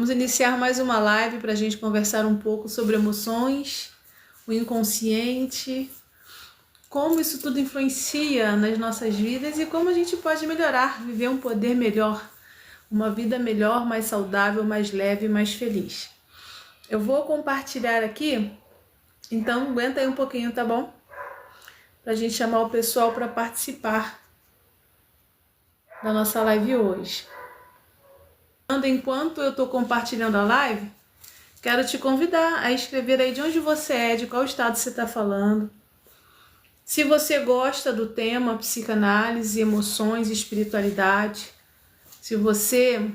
Vamos iniciar mais uma live para a gente conversar um pouco sobre emoções, o inconsciente, como isso tudo influencia nas nossas vidas e como a gente pode melhorar, viver um poder melhor, uma vida melhor, mais saudável, mais leve, mais feliz. Eu vou compartilhar aqui, então aguenta aí um pouquinho, tá bom? Para a gente chamar o pessoal para participar da nossa live hoje. Enquanto eu estou compartilhando a live, quero te convidar a escrever aí de onde você é, de qual estado você está falando. Se você gosta do tema psicanálise, emoções e espiritualidade, se você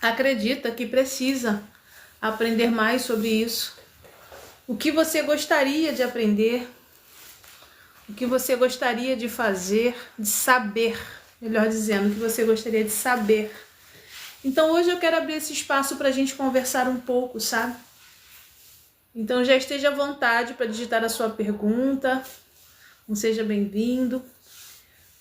acredita que precisa aprender mais sobre isso, o que você gostaria de aprender, o que você gostaria de fazer, de saber, melhor dizendo, o que você gostaria de saber. Então hoje eu quero abrir esse espaço para a gente conversar um pouco, sabe? Então já esteja à vontade para digitar a sua pergunta, seja bem-vindo.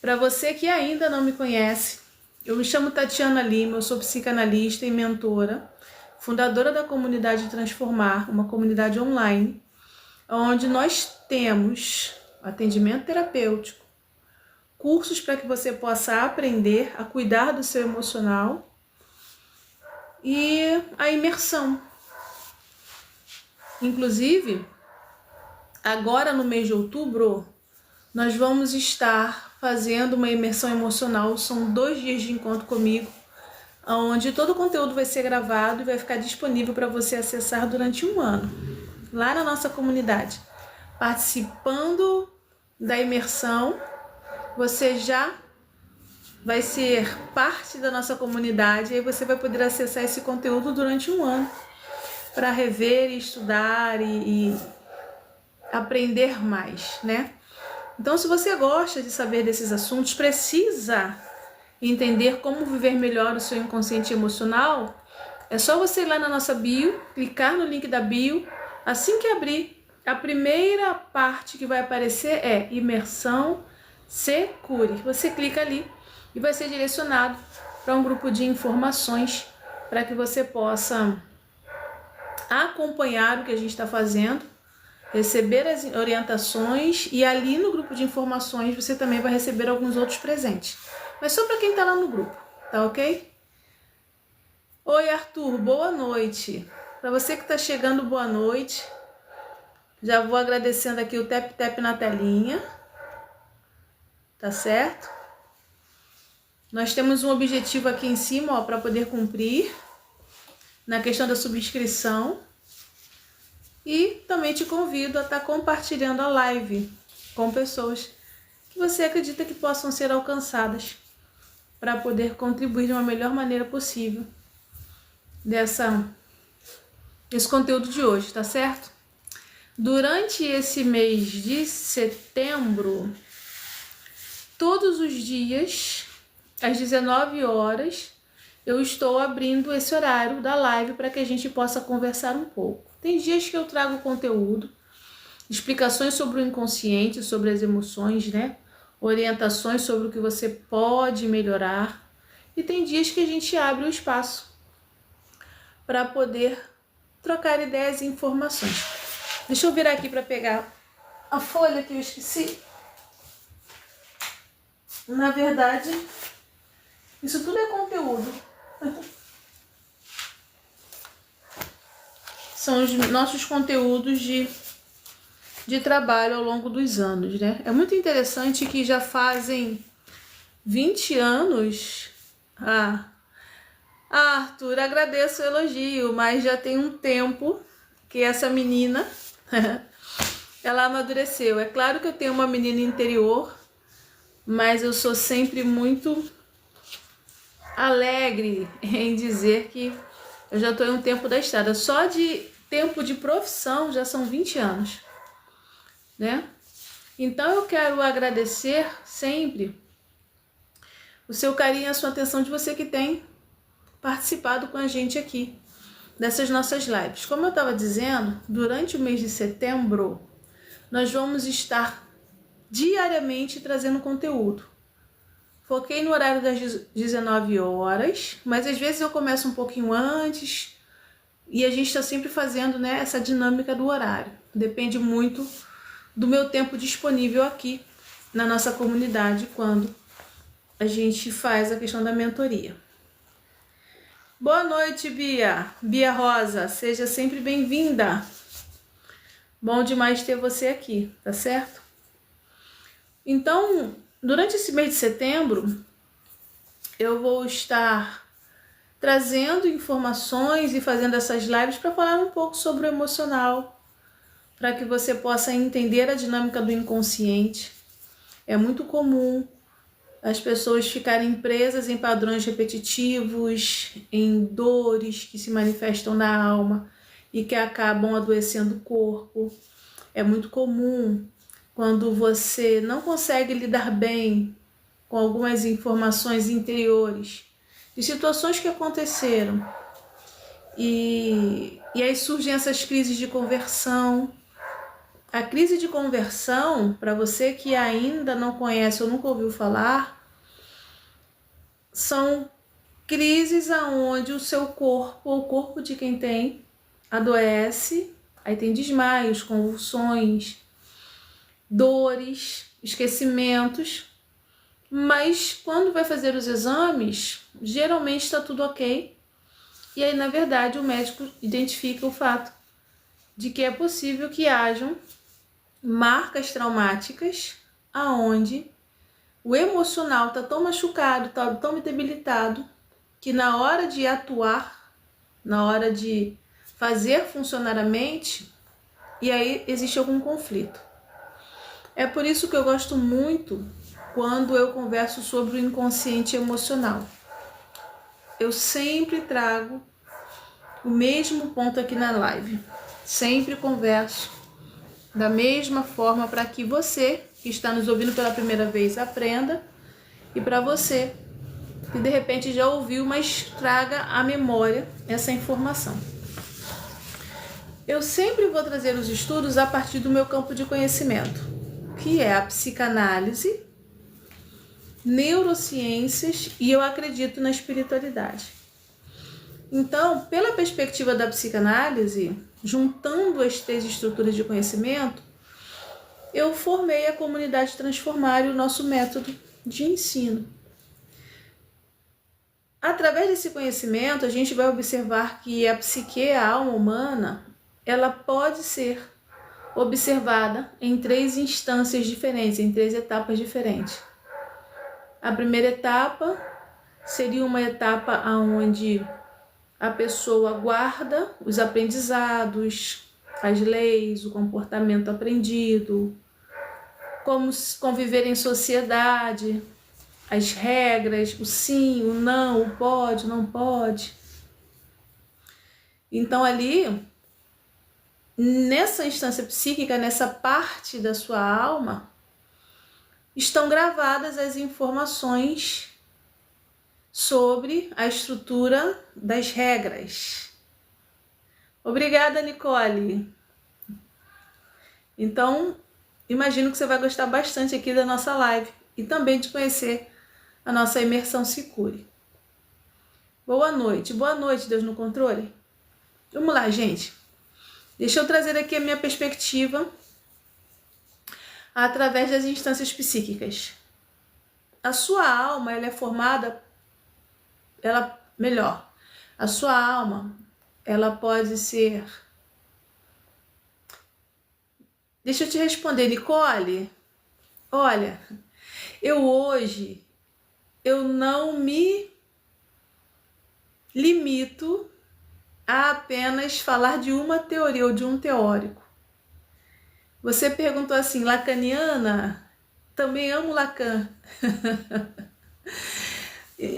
Para você que ainda não me conhece, eu me chamo Tatiana Lima, eu sou psicanalista e mentora, fundadora da comunidade Transformar, uma comunidade online, onde nós temos atendimento terapêutico, cursos para que você possa aprender a cuidar do seu emocional e a imersão. Inclusive, agora no mês de outubro, nós vamos estar fazendo uma imersão emocional. São 2 dias de encontro comigo, onde todo o conteúdo vai ser gravado e vai ficar disponível para você acessar durante 1 ano, lá na nossa comunidade. Participando da imersão, você já vai ser parte da nossa comunidade e aí você vai poder acessar esse conteúdo durante 1 ano para rever, estudar e aprender mais, né? Então, se você gosta de saber desses assuntos, precisa entender como viver melhor o seu inconsciente emocional, é só você ir lá na nossa bio, clicar no link da bio. Assim que abrir, a primeira parte que vai aparecer é Imersão Se Cure. Você clica ali e vai ser direcionado para um grupo de informações para que você possa acompanhar o que a gente está fazendo, receber as orientações e ali no grupo de informações você também vai receber alguns outros presentes. Mas só para quem está lá no grupo, tá ok? Oi Arthur, boa noite. Para você que está chegando, boa noite. Já vou agradecendo aqui o tap na telinha, tá certo? Nós temos um objetivo aqui em cima, ó, para poder cumprir na questão da subscrição. E também te convido a estar compartilhando a live com pessoas que você acredita que possam ser alcançadas para poder contribuir de uma melhor maneira possível desse conteúdo de hoje, tá certo? Durante esse mês de setembro, todos os dias, às 19 horas, eu estou abrindo esse horário da live para que a gente possa conversar um pouco. Tem dias que eu trago conteúdo, explicações sobre o inconsciente, sobre as emoções, né? Orientações sobre o que você pode melhorar. E tem dias que a gente abre o espaço para poder trocar ideias e informações. Deixa eu virar aqui para pegar a folha que eu esqueci. Na verdade, isso tudo é conteúdo. São os nossos conteúdos de trabalho ao longo dos anos, né? É muito interessante que já fazem 20 anos. Arthur, agradeço o elogio, mas já tem um tempo que essa menina, ela amadureceu. É claro que eu tenho uma menina interior, mas eu sou sempre muito alegre em dizer que eu já estou em um tempo da estrada. Só de tempo de profissão já são 20 anos, né? Então eu quero agradecer sempre o seu carinho e a sua atenção de você que tem participado com a gente aqui dessas nossas lives. Como eu estava dizendo, durante o mês de setembro nós vamos estar diariamente trazendo conteúdo Foquei no horário das 19 horas, mas às vezes eu começo um pouquinho antes e a gente está sempre fazendo, né, essa dinâmica do horário. Depende muito do meu tempo disponível aqui na nossa comunidade quando a gente faz a questão da mentoria. Boa noite, Bia. Bia Rosa, seja sempre bem-vinda. Bom demais ter você aqui, tá certo? Então, durante esse mês de setembro, eu vou estar trazendo informações e fazendo essas lives para falar um pouco sobre o emocional, para que você possa entender a dinâmica do inconsciente. É muito comum as pessoas ficarem presas em padrões repetitivos, em dores que se manifestam na alma e que acabam adoecendo o corpo. É muito comum quando você não consegue lidar bem com algumas informações interiores de situações que aconteceram e aí surgem essas crises de conversão. A crise de conversão, para você que ainda não conhece ou nunca ouviu falar, são crises aonde o seu corpo, ou o corpo de quem tem, adoece, aí tem desmaios, convulsões, dores, esquecimentos, mas quando vai fazer os exames, geralmente está tudo ok, e aí na verdade o médico identifica o fato de que é possível que hajam marcas traumáticas aonde o emocional está tão machucado, está tão debilitado, que na hora de atuar, na hora de fazer funcionar a mente, e aí existe algum conflito. É por isso que eu gosto muito quando eu converso sobre o inconsciente emocional. Eu sempre trago o mesmo ponto aqui na live. Sempre converso da mesma forma para que você, que está nos ouvindo pela primeira vez, aprenda, e para você, que de repente já ouviu, mas traga à memória essa informação. Eu sempre vou trazer os estudos a partir do meu campo de conhecimento, que é a psicanálise, neurociências e eu acredito na espiritualidade. Então, pela perspectiva da psicanálise, juntando as três estruturas de conhecimento, eu formei a comunidade Transformar e o nosso método de ensino. Através desse conhecimento, a gente vai observar que a psique, a alma humana, ela pode ser observada em três instâncias diferentes, em três etapas diferentes. A primeira etapa seria uma etapa onde a pessoa guarda os aprendizados, as leis, o comportamento aprendido, como conviver em sociedade, as regras, o sim, o não, o pode, não pode. Então ali, nessa instância psíquica, nessa parte da sua alma, estão gravadas as informações sobre a estrutura das regras. Obrigada, Nicole. Então, imagino que você vai gostar bastante aqui da nossa live e também de conhecer a nossa imersão Se Cure. Boa noite, Deus no controle. Vamos lá, gente. Deixa eu trazer aqui a minha perspectiva através das instâncias psíquicas. A sua alma, ela é formada, a sua alma, ela pode ser... Deixa eu te responder, Nicole. Olha, hoje eu não me limito a apenas falar de uma teoria ou de um teórico. Você perguntou assim, lacaniana? Também amo Lacan.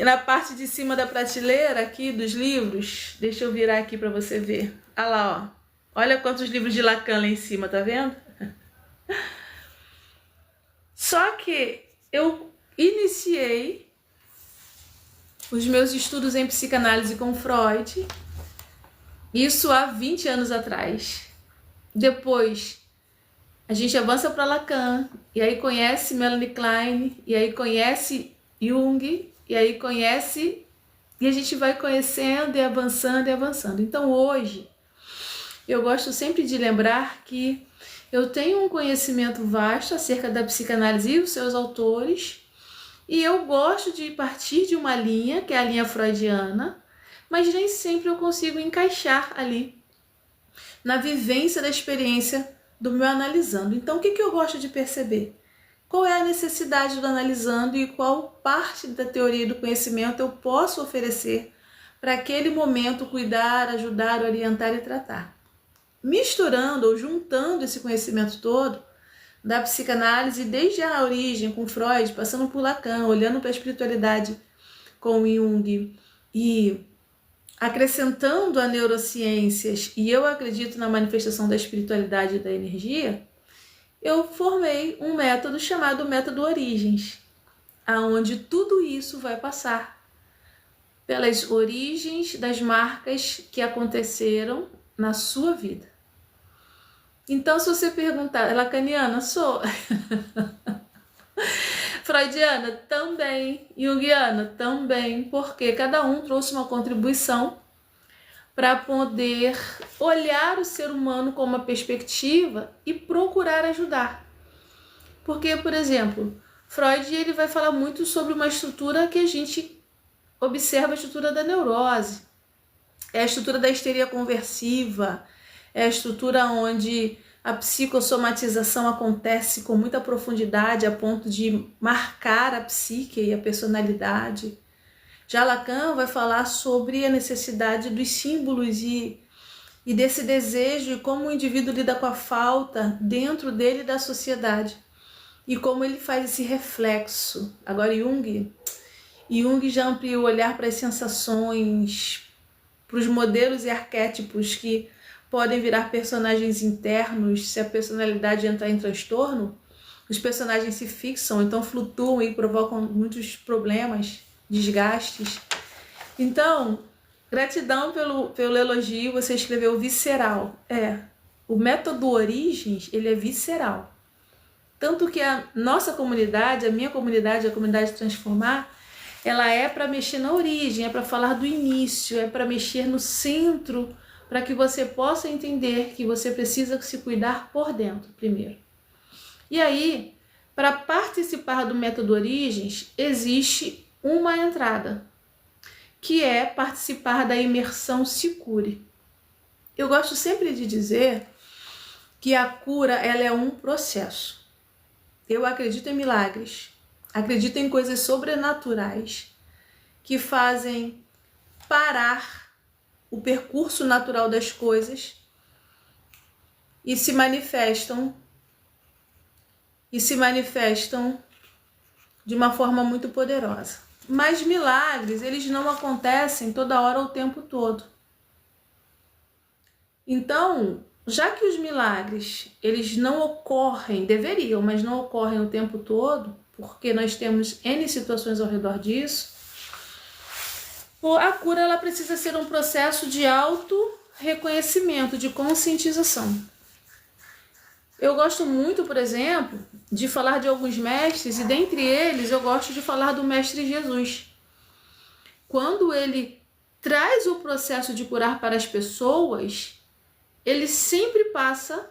Na parte de cima da prateleira aqui dos livros, deixa eu virar aqui para você ver. Olha lá, ó. Olha quantos livros de Lacan lá em cima, tá vendo? Só que eu iniciei os meus estudos em psicanálise com Freud, isso há 20 anos atrás. Depois a gente avança para Lacan, e aí conhece Melanie Klein, e aí conhece Jung, e aí conhece, e a gente vai conhecendo e avançando e avançando. Então hoje, eu gosto sempre de lembrar que eu tenho um conhecimento vasto acerca da psicanálise e os seus autores, e eu gosto de partir de uma linha, que é a linha freudiana, mas nem sempre eu consigo encaixar ali na vivência da experiência do meu analisando. Então, o que eu gosto de perceber? Qual é a necessidade do analisando e qual parte da teoria e do conhecimento eu posso oferecer para aquele momento cuidar, ajudar, orientar e tratar. Misturando ou juntando esse conhecimento todo da psicanálise desde a origem com Freud, passando por Lacan, olhando para a espiritualidade com Jung e acrescentando a neurociências, e eu acredito na manifestação da espiritualidade e da energia, eu formei um método chamado Método Origens, aonde tudo isso vai passar pelas origens das marcas que aconteceram na sua vida. Então, se você perguntar, lacaniana? Sou. Freudiana? Também. Jungiana? Também. Porque cada um trouxe uma contribuição para poder olhar o ser humano com uma perspectiva e procurar ajudar. Porque, por exemplo, Freud ele vai falar muito sobre uma estrutura que a gente observa, a estrutura da neurose. É a estrutura da histeria conversiva, é a estrutura onde a psicossomatização acontece com muita profundidade a ponto de marcar a psique e a personalidade. Já Lacan vai falar sobre a necessidade dos símbolos e desse desejo e como o indivíduo lida com a falta dentro dele e da sociedade. E como ele faz esse reflexo. Agora Jung já ampliou o olhar para as sensações, para os modelos e arquétipos que podem virar personagens internos. Se a personalidade entrar em transtorno, os personagens se fixam, então flutuam e provocam muitos problemas, desgastes. Então, gratidão pelo elogio, você escreveu visceral. O método Origens, ele é visceral. Tanto que a nossa comunidade, a minha comunidade, a comunidade Transformar, ela é para mexer na origem, é para falar do início, é para mexer no centro, para que você possa entender que você precisa se cuidar por dentro primeiro. E aí, para participar do método Origens, existe uma entrada, que é participar da imersão Se Cure. Eu gosto sempre de dizer que a cura ela é um processo. Eu acredito em milagres, acredito em coisas sobrenaturais que fazem parar o percurso natural das coisas e se manifestam de uma forma muito poderosa. Mas milagres, eles não acontecem toda hora ou o tempo todo. Então, já que os milagres, eles não ocorrem, deveriam, mas não ocorrem o tempo todo, porque nós temos N situações ao redor disso, a cura ela precisa ser um processo de auto-reconhecimento, de conscientização. Eu gosto muito, por exemplo, de falar de alguns mestres, e dentre eles eu gosto de falar do Mestre Jesus. Quando ele traz o processo de curar para as pessoas, ele sempre passa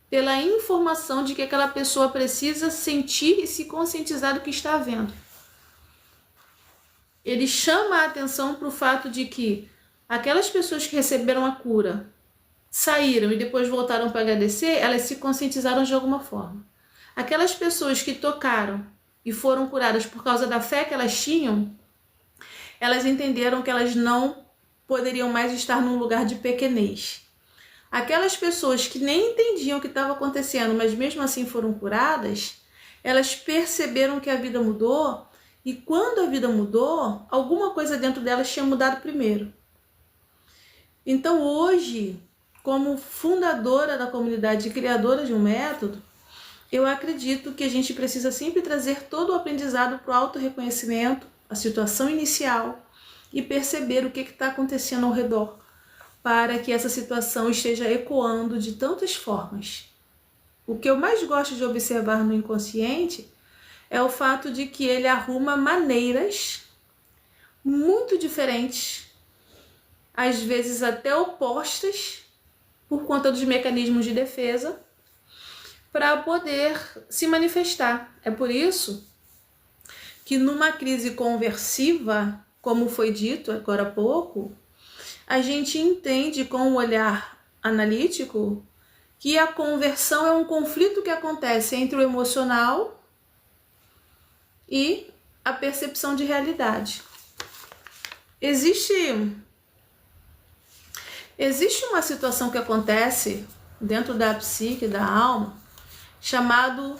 pela informação de que aquela pessoa precisa sentir e se conscientizar do que está havendo. Ele chama a atenção para o fato de que aquelas pessoas que receberam a cura, saíram e depois voltaram para agradecer, elas se conscientizaram de alguma forma. Aquelas pessoas que tocaram e foram curadas por causa da fé que elas tinham, elas entenderam que elas não poderiam mais estar num lugar de pequenez. Aquelas pessoas que nem entendiam o que estava acontecendo, mas mesmo assim foram curadas, elas perceberam que a vida mudou, e quando a vida mudou, alguma coisa dentro delas tinha mudado primeiro. Então hoje, como fundadora da comunidade e criadora de um método, eu acredito que a gente precisa sempre trazer todo o aprendizado para o autorreconhecimento, a situação inicial, e perceber o que está acontecendo ao redor, para que essa situação esteja ecoando de tantas formas. O que eu mais gosto de observar no inconsciente é o fato de que ele arruma maneiras muito diferentes, às vezes até opostas, por conta dos mecanismos de defesa, para poder se manifestar. É por isso que numa crise conversiva, como foi dito agora há pouco, a gente entende com o olhar analítico que a conversão é um conflito que acontece entre o emocional e a percepção de realidade. Existe uma situação que acontece dentro da psique, da alma, chamado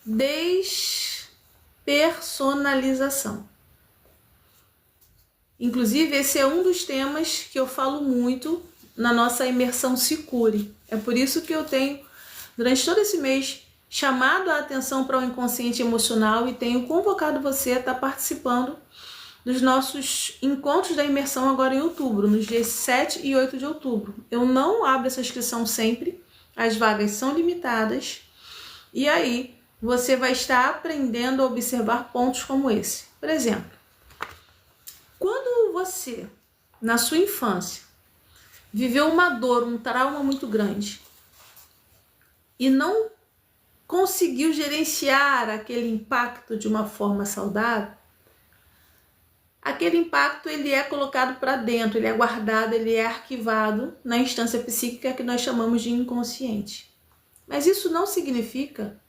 despersonalização. Inclusive, esse é um dos temas que eu falo muito na nossa imersão Se Cure. É por isso que eu tenho, durante todo esse mês, chamado a atenção para o inconsciente emocional e tenho convocado você a estar participando dos nossos encontros da imersão agora em outubro, nos dias 7 e 8 de outubro. Eu não abro essa inscrição sempre, as vagas são limitadas, e aí você vai estar aprendendo a observar pontos como esse. Por exemplo, quando você, na sua infância, viveu uma dor, um trauma muito grande e não conseguiu gerenciar aquele impacto de uma forma saudável, aquele impacto ele é colocado para dentro, ele é guardado, ele é arquivado na instância psíquica que nós chamamos de inconsciente. Mas isso não significa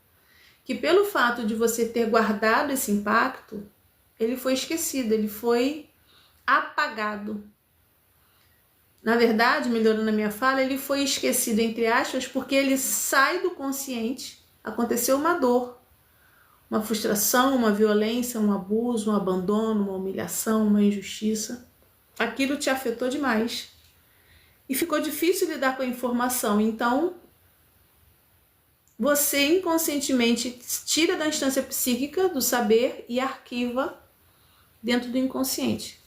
que pelo fato de você ter guardado esse impacto, ele foi esquecido, ele foi apagado. Na verdade, melhorando a minha fala, ele foi esquecido, entre aspas, porque ele sai do consciente, aconteceu uma dor, uma frustração, uma violência, um abuso, um abandono, uma humilhação, uma injustiça. Aquilo te afetou demais e ficou difícil lidar com a informação. Então, você inconscientemente tira da instância psíquica do saber e arquiva dentro do inconsciente.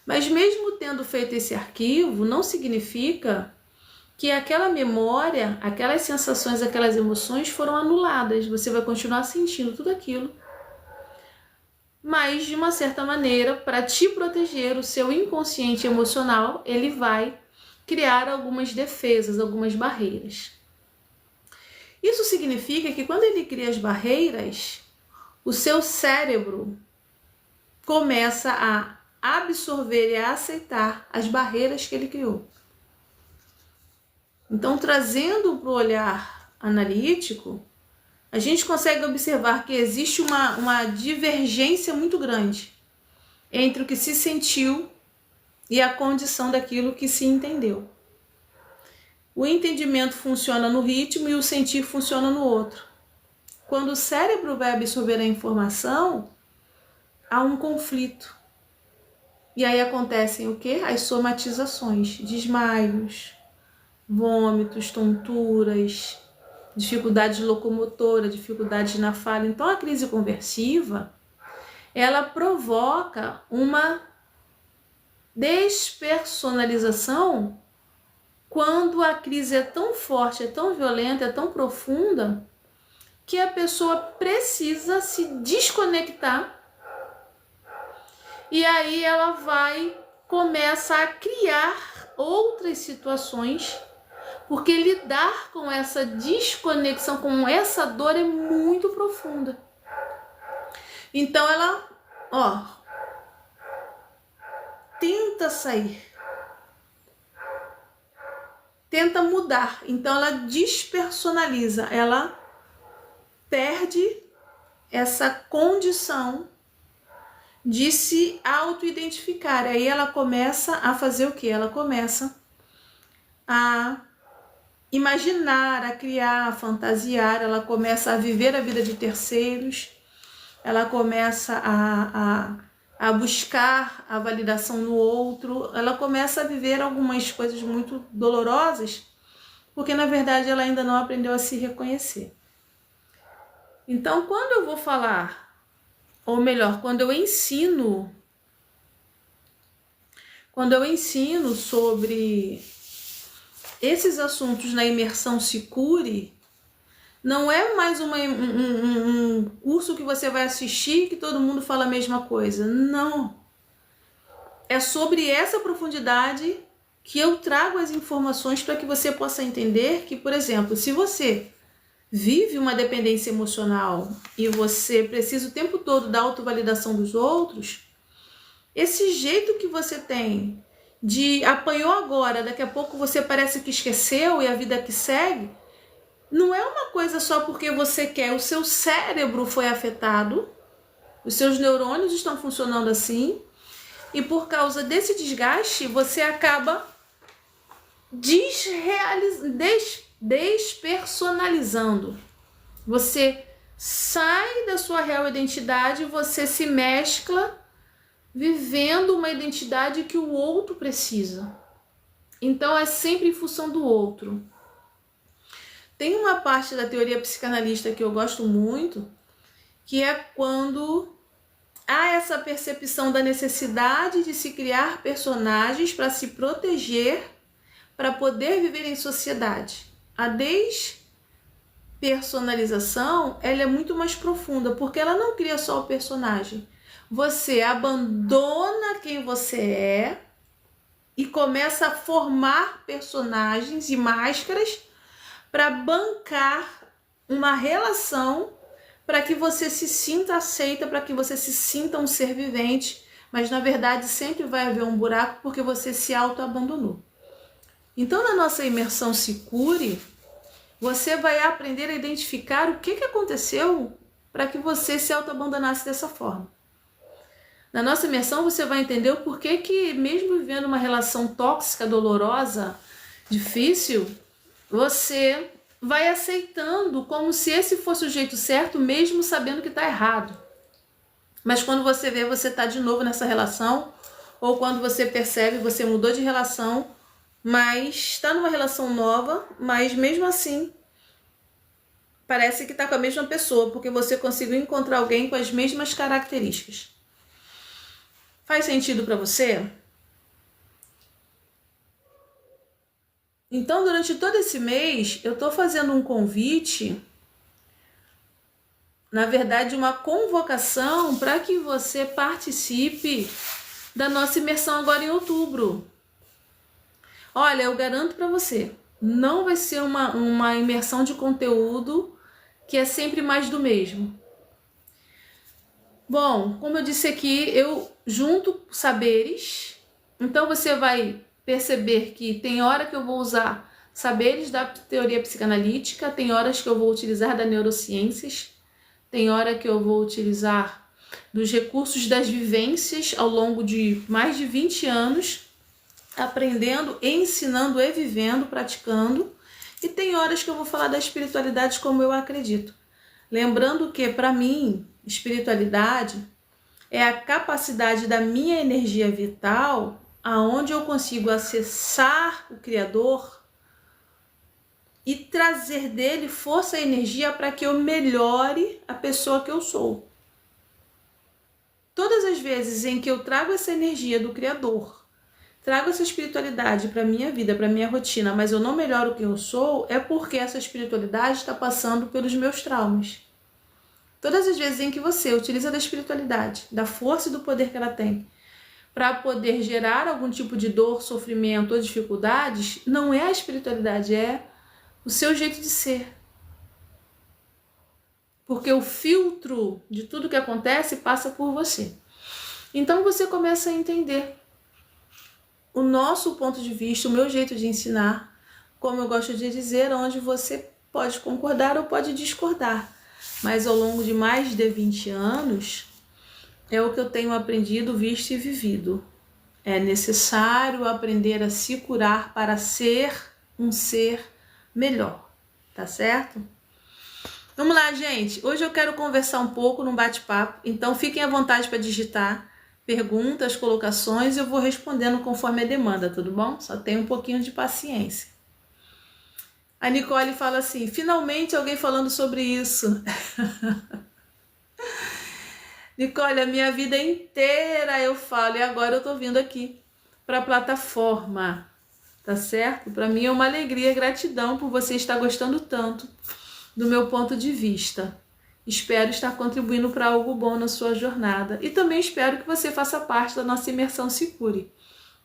Mas mesmo tendo feito esse arquivo, não significa que aquela memória, aquelas sensações, aquelas emoções foram anuladas. Você vai continuar sentindo tudo aquilo. Mas, de uma certa maneira, para te proteger, o seu inconsciente emocional, ele vai criar algumas defesas, algumas barreiras. Isso significa que quando ele cria as barreiras, o seu cérebro começa a absorver e a aceitar as barreiras que ele criou. Então, trazendo para o olhar analítico, a gente consegue observar que existe uma divergência muito grande entre o que se sentiu e a condição daquilo que se entendeu. O entendimento funciona no ritmo e o sentir funciona no outro. Quando o cérebro vai absorver a informação, há um conflito. E aí acontecem o quê? As somatizações, desmaios, vômitos, tonturas, dificuldades locomotora, dificuldades na fala. Então a crise conversiva, ela provoca uma despersonalização quando a crise é tão forte, é tão violenta, é tão profunda, que a pessoa precisa se desconectar e aí ela começa a criar outras situações, porque lidar com essa desconexão, com essa dor é muito profunda. Então ela, tenta sair, tenta mudar. Então ela despersonaliza, ela perde essa condição de se auto-identificar. Aí ela começa a fazer o quê? Ela começa a imaginar, a criar, a fantasiar, ela começa a viver a vida de terceiros, ela começa a buscar a validação no outro, ela começa a viver algumas coisas muito dolorosas, porque na verdade ela ainda não aprendeu a se reconhecer. Então, quando eu vou falar, ou melhor, quando eu ensino sobre esses assuntos na imersão Se Cure, não é mais um curso curso que você vai assistir que todo mundo fala a mesma coisa. Não. É sobre essa profundidade que eu trago as informações para que você possa entender que, por exemplo, se você vive uma dependência emocional e você precisa o tempo todo da autovalidação dos outros, esse jeito que você tem de apanhou agora, daqui a pouco você parece que esqueceu e a vida que segue, não é uma coisa só porque você quer, o seu cérebro foi afetado, os seus neurônios estão funcionando assim, e por causa desse desgaste, você acaba despersonalizando. Você sai da sua real identidade e você se mescla vivendo uma identidade que o outro precisa. Então é sempre em função do outro. Tem uma parte da teoria psicanalista que eu gosto muito, que é quando há essa percepção da necessidade de se criar personagens para se proteger, para poder viver em sociedade. A despersonalização, ela é muito mais profunda, porque ela não cria só o personagem. Você abandona quem você é e começa a formar personagens e máscaras para bancar uma relação para que você se sinta aceita, para que você se sinta um ser vivente, mas na verdade sempre vai haver um buraco porque você se auto-abandonou. Então, na nossa imersão Se Cure, você vai aprender a identificar o que aconteceu para que você se auto-abandonasse dessa forma. Na nossa imersão, você vai entender o porquê que, mesmo vivendo uma relação tóxica, dolorosa, difícil, você vai aceitando como se esse fosse o jeito certo, mesmo sabendo que está errado. Mas quando você vê, você está de novo nessa relação, ou quando você percebe, você mudou de relação, mas está numa relação nova, mas mesmo assim parece que está com a mesma pessoa, porque você conseguiu encontrar alguém com as mesmas características. Faz sentido para você? Então, durante todo esse mês, eu estou fazendo um convite, na verdade, uma convocação para que você participe da nossa imersão agora em outubro. Olha, eu garanto para você, não vai ser uma imersão de conteúdo que é sempre mais do mesmo. Bom, como eu disse aqui, eu junto saberes, então você vai perceber que tem hora que eu vou usar saberes da teoria psicanalítica, tem horas que eu vou utilizar da neurociências, tem hora que eu vou utilizar dos recursos das vivências ao longo de mais de 20 anos, aprendendo, ensinando e vivendo, praticando, e tem horas que eu vou falar da espiritualidade como eu acredito. Lembrando que, para mim, espiritualidade é a capacidade da minha energia vital, aonde eu consigo acessar o Criador e trazer dele força e energia para que eu melhore a pessoa que eu sou. Todas as vezes em que eu trago essa energia do Criador, trago essa espiritualidade para a minha vida, para a minha rotina, mas eu não melhoro o que eu sou, é porque essa espiritualidade está passando pelos meus traumas. Todas as vezes em que você utiliza da espiritualidade, da força e do poder que ela tem, para poder gerar algum tipo de dor, sofrimento ou dificuldades, não é a espiritualidade, é o seu jeito de ser. Porque o filtro de tudo que acontece passa por você. Então você começa a entender o nosso ponto de vista, o meu jeito de ensinar, como eu gosto de dizer, onde você pode concordar ou pode discordar. Mas ao longo de mais de 20 anos, é o que eu tenho aprendido, visto e vivido. É necessário aprender a se curar para ser um ser melhor, tá certo? Vamos lá, gente. Hoje eu quero conversar um pouco num bate-papo, então fiquem à vontade para digitar perguntas, colocações, eu vou respondendo conforme a demanda, tudo bom? Só tenha um pouquinho de paciência. A Nicole fala assim, finalmente alguém falando sobre isso. Nicole, a minha vida inteira eu falo e agora eu tô vindo aqui para a plataforma, tá certo? Para mim é uma alegria, gratidão por você estar gostando tanto do meu ponto de vista. Espero estar contribuindo para algo bom na sua jornada. E também espero que você faça parte da nossa imersão Sicuri.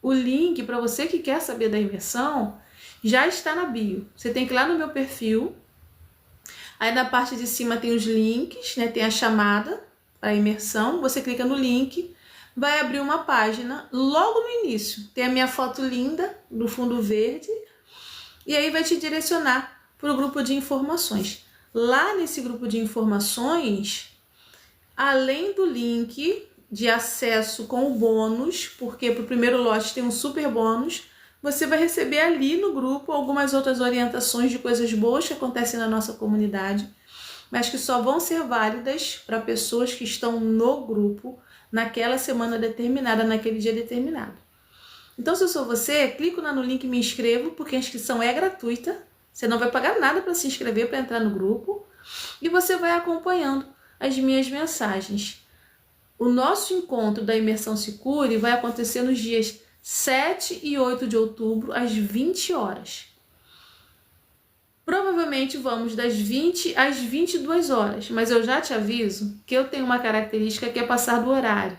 O link para você que quer saber da imersão já está na bio. Você tem que ir lá no meu perfil. Aí na parte de cima tem os links, né? Tem a chamada para a imersão. Você clica no link, vai abrir uma página. Logo no início tem a minha foto linda do fundo verde. E aí vai te direcionar para o grupo de informações. Lá nesse grupo de informações, além do link de acesso com o bônus, porque para o primeiro lote tem um super bônus, você vai receber ali no grupo algumas outras orientações de coisas boas que acontecem na nossa comunidade, mas que só vão ser válidas para pessoas que estão no grupo naquela semana determinada, naquele dia determinado. Então, se eu sou você, clico lá no link e me inscrevo, porque a inscrição é gratuita. Você não vai pagar nada para se inscrever, para entrar no grupo. E você vai acompanhando as minhas mensagens. O nosso encontro da Imersão Sicuri vai acontecer nos dias 7 e 8 de outubro, às 20 horas. Provavelmente vamos das 20 às 22 horas, mas eu já te aviso que eu tenho uma característica que é passar do horário.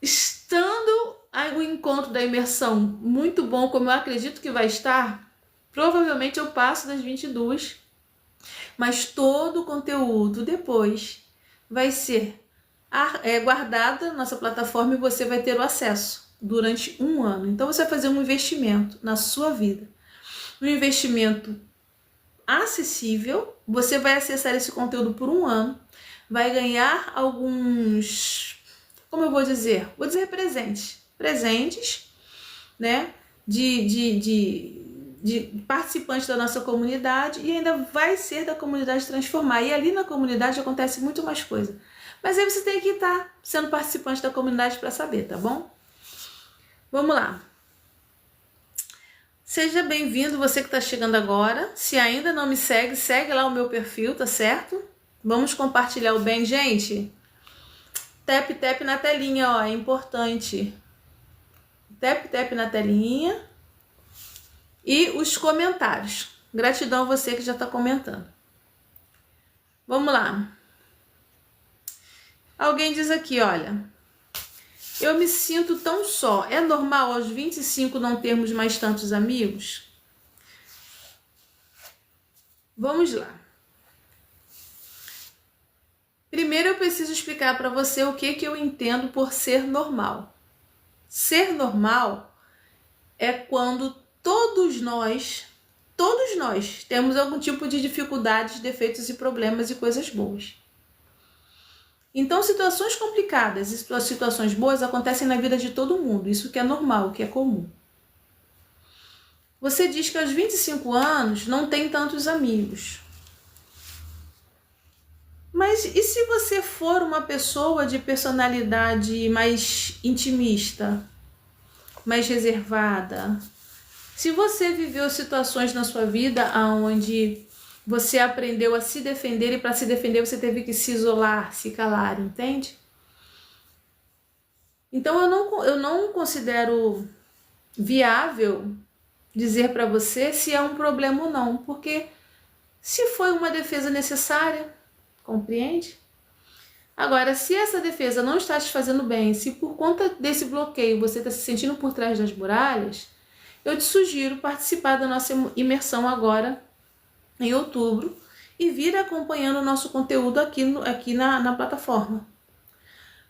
Estando o encontro da imersão muito bom, como eu acredito que vai estar, provavelmente eu passo das 22, mas todo o conteúdo depois vai ser guardado na nossa plataforma e você vai ter o acesso durante um ano. Então você vai fazer um investimento na sua vida, um investimento acessível. Você vai acessar esse conteúdo por um ano, vai ganhar alguns, como eu vou dizer presentes, né, de participantes da nossa comunidade, e ainda vai ser da comunidade Transformar. E ali na comunidade acontece muito mais coisa. Mas aí você tem que estar sendo participante da comunidade para saber, tá bom? Vamos lá. Seja bem-vindo, você que está chegando agora. Se ainda não me segue, segue lá o meu perfil, tá certo? Vamos compartilhar o bem, gente. Tap na telinha, ó, é importante. Tap na telinha. E os comentários. Gratidão a você que já está comentando. Vamos lá. Alguém diz aqui, olha. Eu me sinto tão só. É normal aos 25 não termos mais tantos amigos? Vamos lá. Primeiro eu preciso explicar para você o que eu entendo por ser normal. Ser normal é quando todos nós temos algum tipo de dificuldades, defeitos e problemas e coisas boas. Então, situações complicadas e situações boas acontecem na vida de todo mundo. Isso que é normal, que é comum. Você diz que aos 25 anos não tem tantos amigos. Mas e se você for uma pessoa de personalidade mais intimista, mais reservada? Se você viveu situações na sua vida onde você aprendeu a se defender e para se defender você teve que se isolar, se calar, entende? Então eu não considero viável dizer para você se é um problema ou não, porque se foi uma defesa necessária, compreende? Agora, se essa defesa não está te fazendo bem, se por conta desse bloqueio você está se sentindo por trás das muralhas, eu te sugiro participar da nossa imersão agora, em outubro, e vir acompanhando o nosso conteúdo aqui na plataforma.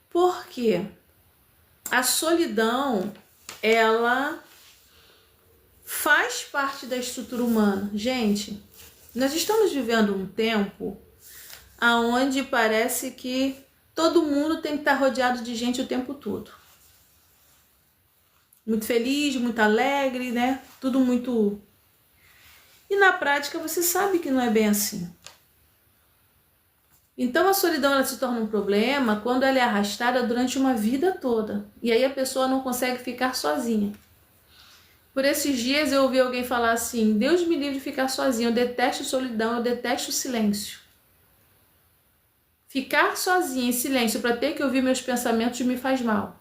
Porque a solidão, ela faz parte da estrutura humana. Gente, nós estamos vivendo um tempo onde parece que todo mundo tem que estar rodeado de gente o tempo todo. Muito feliz, muito alegre, né? Tudo muito... E na prática você sabe que não é bem assim. Então a solidão ela se torna um problema quando ela é arrastada durante uma vida toda. E aí a pessoa não consegue ficar sozinha. Por esses dias eu ouvi alguém falar assim: Deus me livre de ficar sozinho, eu detesto solidão, eu detesto silêncio. Ficar sozinha em silêncio para ter que ouvir meus pensamentos me faz mal.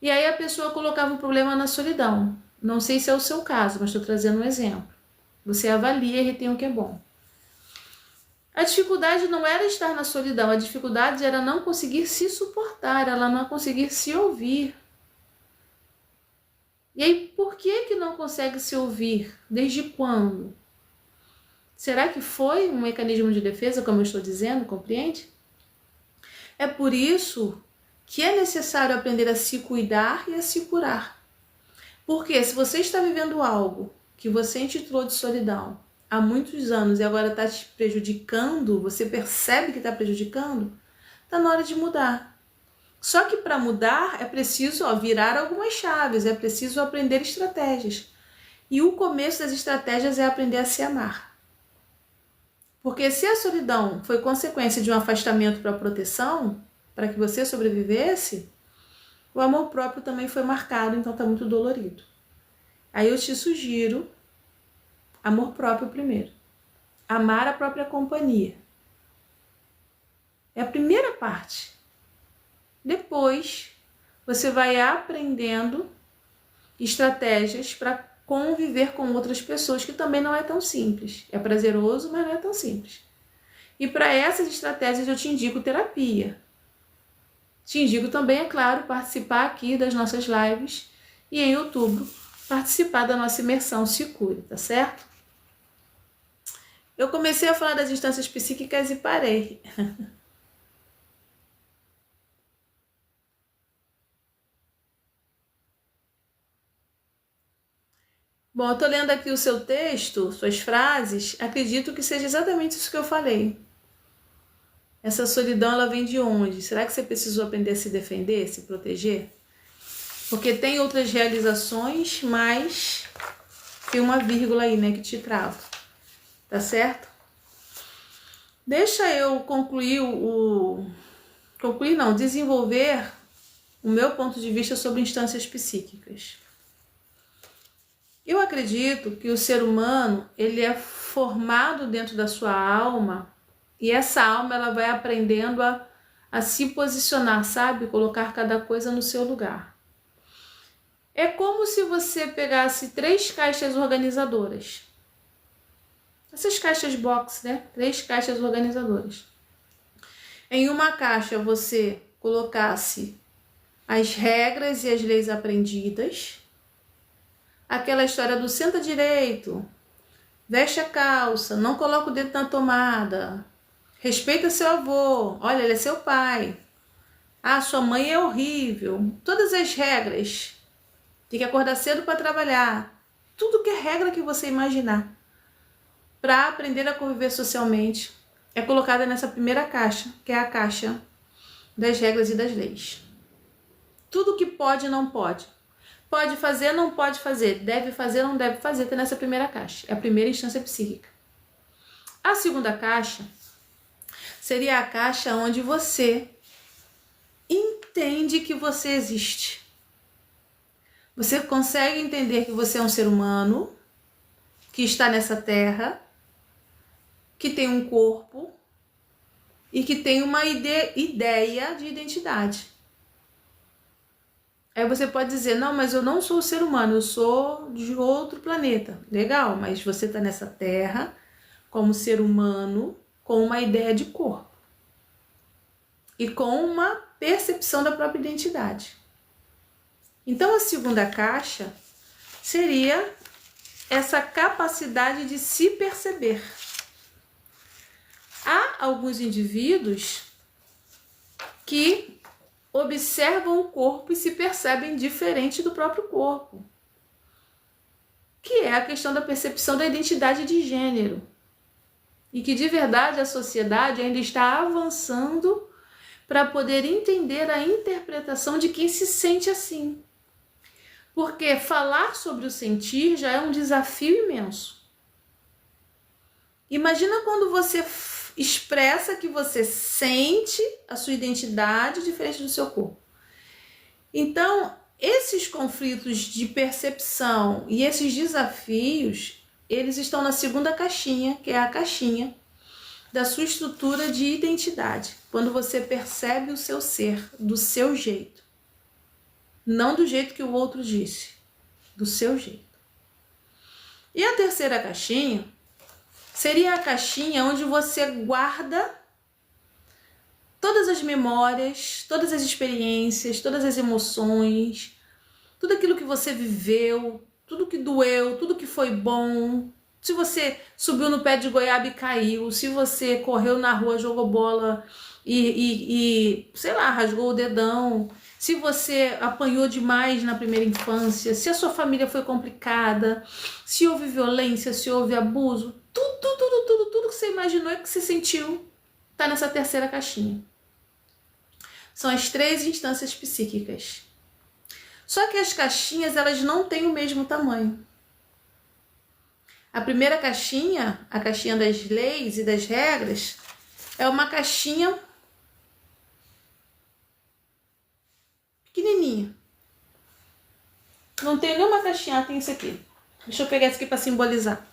E aí a pessoa colocava o problema na solidão. Não sei se é o seu caso, mas estou trazendo um exemplo. Você avalia e retém o que é bom. A dificuldade não era estar na solidão, a dificuldade era não conseguir se suportar, ela não conseguir se ouvir. E aí, por que não consegue se ouvir? Desde quando? Será que foi um mecanismo de defesa, como eu estou dizendo, compreende? É por isso que é necessário aprender a se cuidar e a se curar. Porque se você está vivendo algo que você intitulou de solidão há muitos anos e agora está te prejudicando, você percebe que está prejudicando, está na hora de mudar. Só que para mudar é preciso virar algumas chaves, é preciso aprender estratégias. E o começo das estratégias é aprender a se amar. Porque se a solidão foi consequência de um afastamento para proteção, para que você sobrevivesse, o amor próprio também foi marcado, então está muito dolorido. Aí eu te sugiro amor próprio primeiro. Amar a própria companhia. É a primeira parte. Depois, você vai aprendendo estratégias para conviver com outras pessoas, que também não é tão simples. É prazeroso, mas não é tão simples. E para essas estratégias eu te indico terapia. Te indico também, é claro, participar aqui das nossas lives e em outubro participar da nossa imersão Se Cure, tá certo? Eu comecei a falar das instâncias psíquicas e parei. Bom, eu tô lendo aqui o seu texto, suas frases, acredito que seja exatamente isso que eu falei. Essa solidão, ela vem de onde? Será que você precisou aprender a se defender, se proteger? Porque tem outras realizações, mas tem uma vírgula aí, né, que te trava. Tá certo? Deixa eu desenvolver o meu ponto de vista sobre instâncias psíquicas. Eu acredito que o ser humano, ele é formado dentro da sua alma, e essa alma ela vai aprendendo a se posicionar, sabe? Colocar cada coisa no seu lugar. É como se você pegasse 3 caixas organizadoras. Essas caixas box, né? 3 caixas organizadoras. Em uma caixa você colocasse as regras e as leis aprendidas. Aquela história do senta direito, veste a calça, não coloca o dedo na tomada, respeita seu avô, olha, ele é seu pai. Ah, sua mãe é horrível. Todas as regras. Tem que acordar cedo para trabalhar. Tudo que é regra que você imaginar para aprender a conviver socialmente é colocada nessa primeira caixa, que é a caixa das regras e das leis. Tudo que pode e não pode. Pode fazer, não pode fazer. Deve fazer, não deve fazer. Está nessa primeira caixa. É a primeira instância psíquica. A segunda caixa seria a caixa onde você entende que você existe. Você consegue entender que você é um ser humano, que está nessa terra, que tem um corpo e que tem uma ideia de identidade. Aí você pode dizer, não, mas eu não sou ser humano, eu sou de outro planeta. Legal, mas você está nessa terra como ser humano com uma ideia de corpo e com uma percepção da própria identidade. Então a segunda caixa seria essa capacidade de se perceber. Há alguns indivíduos que observam o corpo e se percebem diferente do próprio corpo, que é a questão da percepção da identidade de gênero, e que de verdade a sociedade ainda está avançando para poder entender a interpretação de quem se sente assim. Porque falar sobre o sentir já é um desafio imenso. Imagina quando você expressa que você sente a sua identidade diferente do seu corpo. Então, esses conflitos de percepção e esses desafios, eles estão na segunda caixinha, que é a caixinha da sua estrutura de identidade. Quando você percebe o seu ser do seu jeito. Não do jeito que o outro disse, do seu jeito. E a terceira caixinha Seria a caixinha onde você guarda todas as memórias, todas as experiências, todas as emoções, tudo aquilo que você viveu, tudo que doeu, tudo que foi bom. Se você subiu no pé de goiaba e caiu, se você correu na rua, jogou bola sei lá, rasgou o dedão, se você apanhou demais na primeira infância, se a sua família foi complicada, se houve violência, se houve abuso, tudo que você imaginou e que você sentiu tá nessa terceira caixinha. São as 3 instâncias psíquicas. Só que as caixinhas, elas não têm o mesmo tamanho. A primeira caixinha, a caixinha das leis e das regras, é uma caixinha pequenininha. Não tem nenhuma caixinha, tem isso aqui. Deixa eu pegar isso aqui para simbolizar.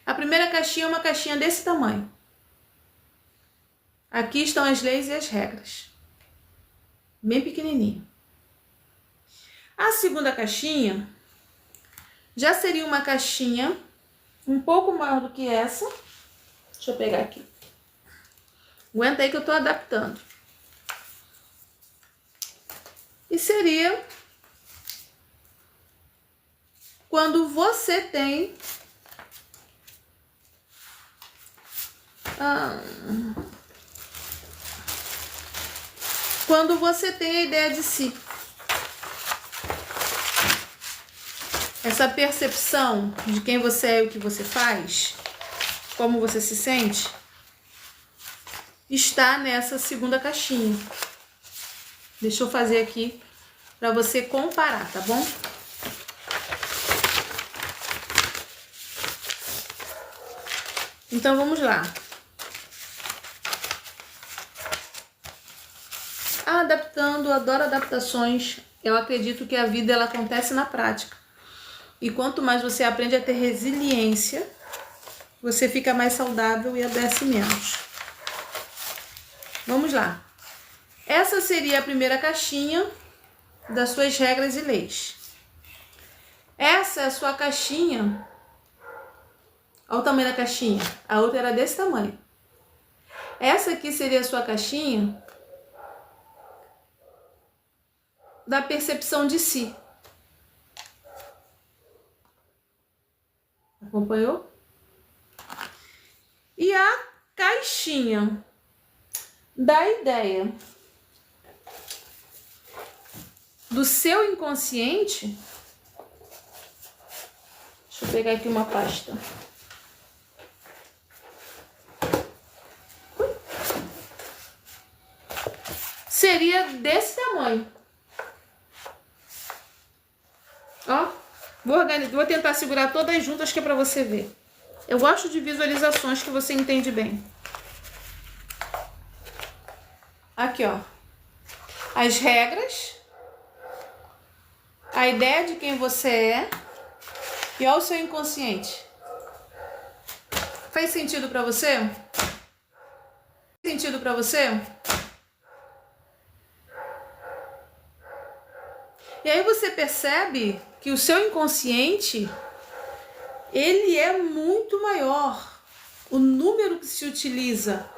A primeira caixinha é uma caixinha desse tamanho. Aqui estão as leis e as regras. Bem pequenininho. A segunda caixinha já seria uma caixinha um pouco maior do que essa. Deixa eu pegar aqui. Aguenta aí que eu tô adaptando. E seria quando você tem quando você tem a ideia de si. Essa percepção de quem você é e o que você faz, como você se sente, está nessa segunda caixinha. Deixa eu fazer aqui para você comparar, tá bom? Então vamos lá. Adaptando, adoro adaptações. Eu acredito que a vida ela acontece na prática. E quanto mais você aprende a ter resiliência, você fica mais saudável e adoece menos. Vamos lá. Essa seria a primeira caixinha das suas regras e leis. Essa é a sua caixinha. Olha o tamanho da caixinha. A outra era desse tamanho. Essa aqui seria a sua caixinha da percepção de si. Acompanhou? E a caixinha da ideia do seu inconsciente. Deixa eu pegar aqui uma pasta. Seria desse tamanho. Ó, vou tentar segurar todas juntas que é para você ver. Eu gosto de visualizações que você entende bem. Aqui, ó. As regras, a ideia de quem você é e ó o seu inconsciente. Faz sentido para você? Faz sentido para você? E aí você percebe que o seu inconsciente, ele é muito maior. O número que se utiliza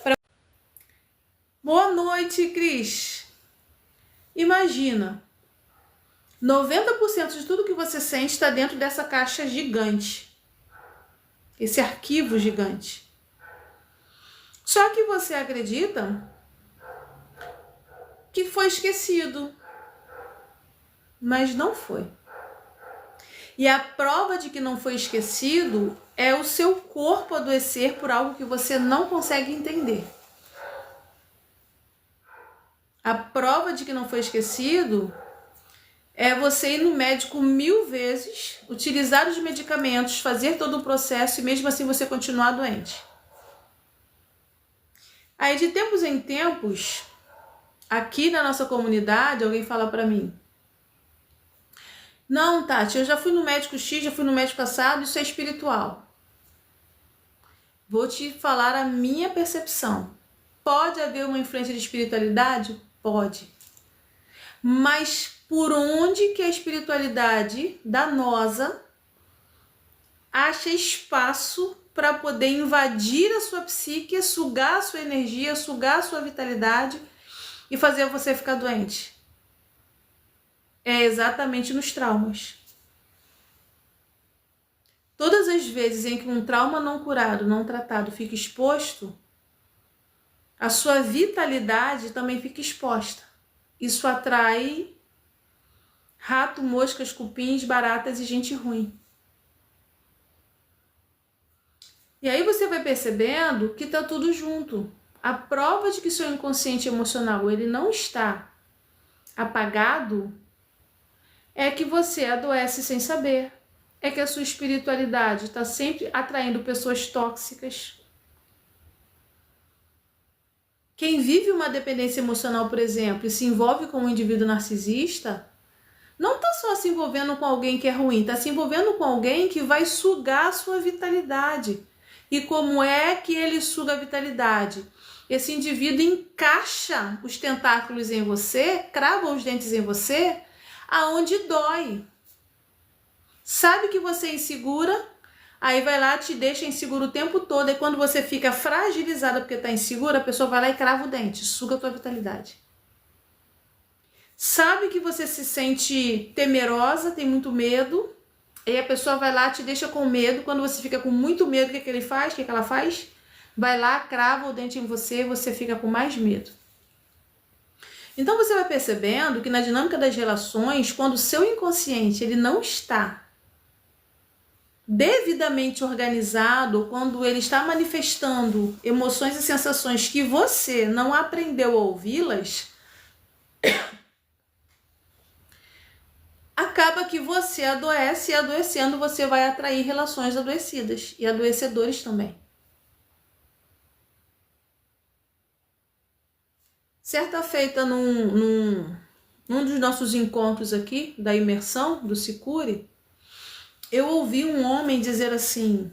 para... Boa noite, Cris. Imagina, 90% de tudo que você sente está dentro dessa caixa gigante. Esse arquivo gigante. Só que você acredita que foi esquecido. Mas não foi. E a prova de que não foi esquecido é o seu corpo adoecer por algo que você não consegue entender. A prova de que não foi esquecido é você ir no médico 1000 vezes, utilizar os medicamentos, fazer todo o processo e mesmo assim você continuar doente. Aí de tempos em tempos, aqui na nossa comunidade, alguém fala pra mim: não, Tati, eu já fui no médico X, já fui no médico assado, isso é espiritual. Vou te falar a minha percepção. Pode haver uma influência de espiritualidade? Pode. Mas por onde que a espiritualidade danosa acha espaço para poder invadir a sua psique, sugar a sua energia, sugar a sua vitalidade e fazer você ficar doente. É exatamente nos traumas. Todas as vezes em que um trauma não curado, não tratado, fica exposto, a sua vitalidade também fica exposta. Isso atrai rato, moscas, cupins, baratas e gente ruim. E aí você vai percebendo que tá tudo junto. A prova de que seu inconsciente emocional ele não está apagado é que você adoece sem saber. É que a sua espiritualidade está sempre atraindo pessoas tóxicas. Quem vive uma dependência emocional, por exemplo, e se envolve com um indivíduo narcisista, não está só se envolvendo com alguém que é ruim, está se envolvendo com alguém que vai sugar a sua vitalidade. E como é que ele suga a vitalidade? Esse indivíduo encaixa os tentáculos em você, crava os dentes em você, aonde dói. Sabe que você é insegura, aí vai lá, te deixa inseguro o tempo todo, e quando você fica fragilizada porque está insegura, a pessoa vai lá e crava o dente, suga a tua vitalidade. Sabe que você se sente temerosa, tem muito medo, e a pessoa vai lá, te deixa com medo. Quando você fica com muito medo, o que ele faz? O que ela faz? Vai lá, crava o dente em você e você fica com mais medo. Então você vai percebendo que na dinâmica das relações, quando o seu inconsciente ele não está devidamente organizado, quando ele está manifestando emoções e sensações que você não aprendeu a ouvi-las, acaba que você adoece, e adoecendo você vai atrair relações adoecidas e adoecedores também. Certa feita num dos nossos encontros aqui, da imersão do Sicuri, eu ouvi um homem dizer assim: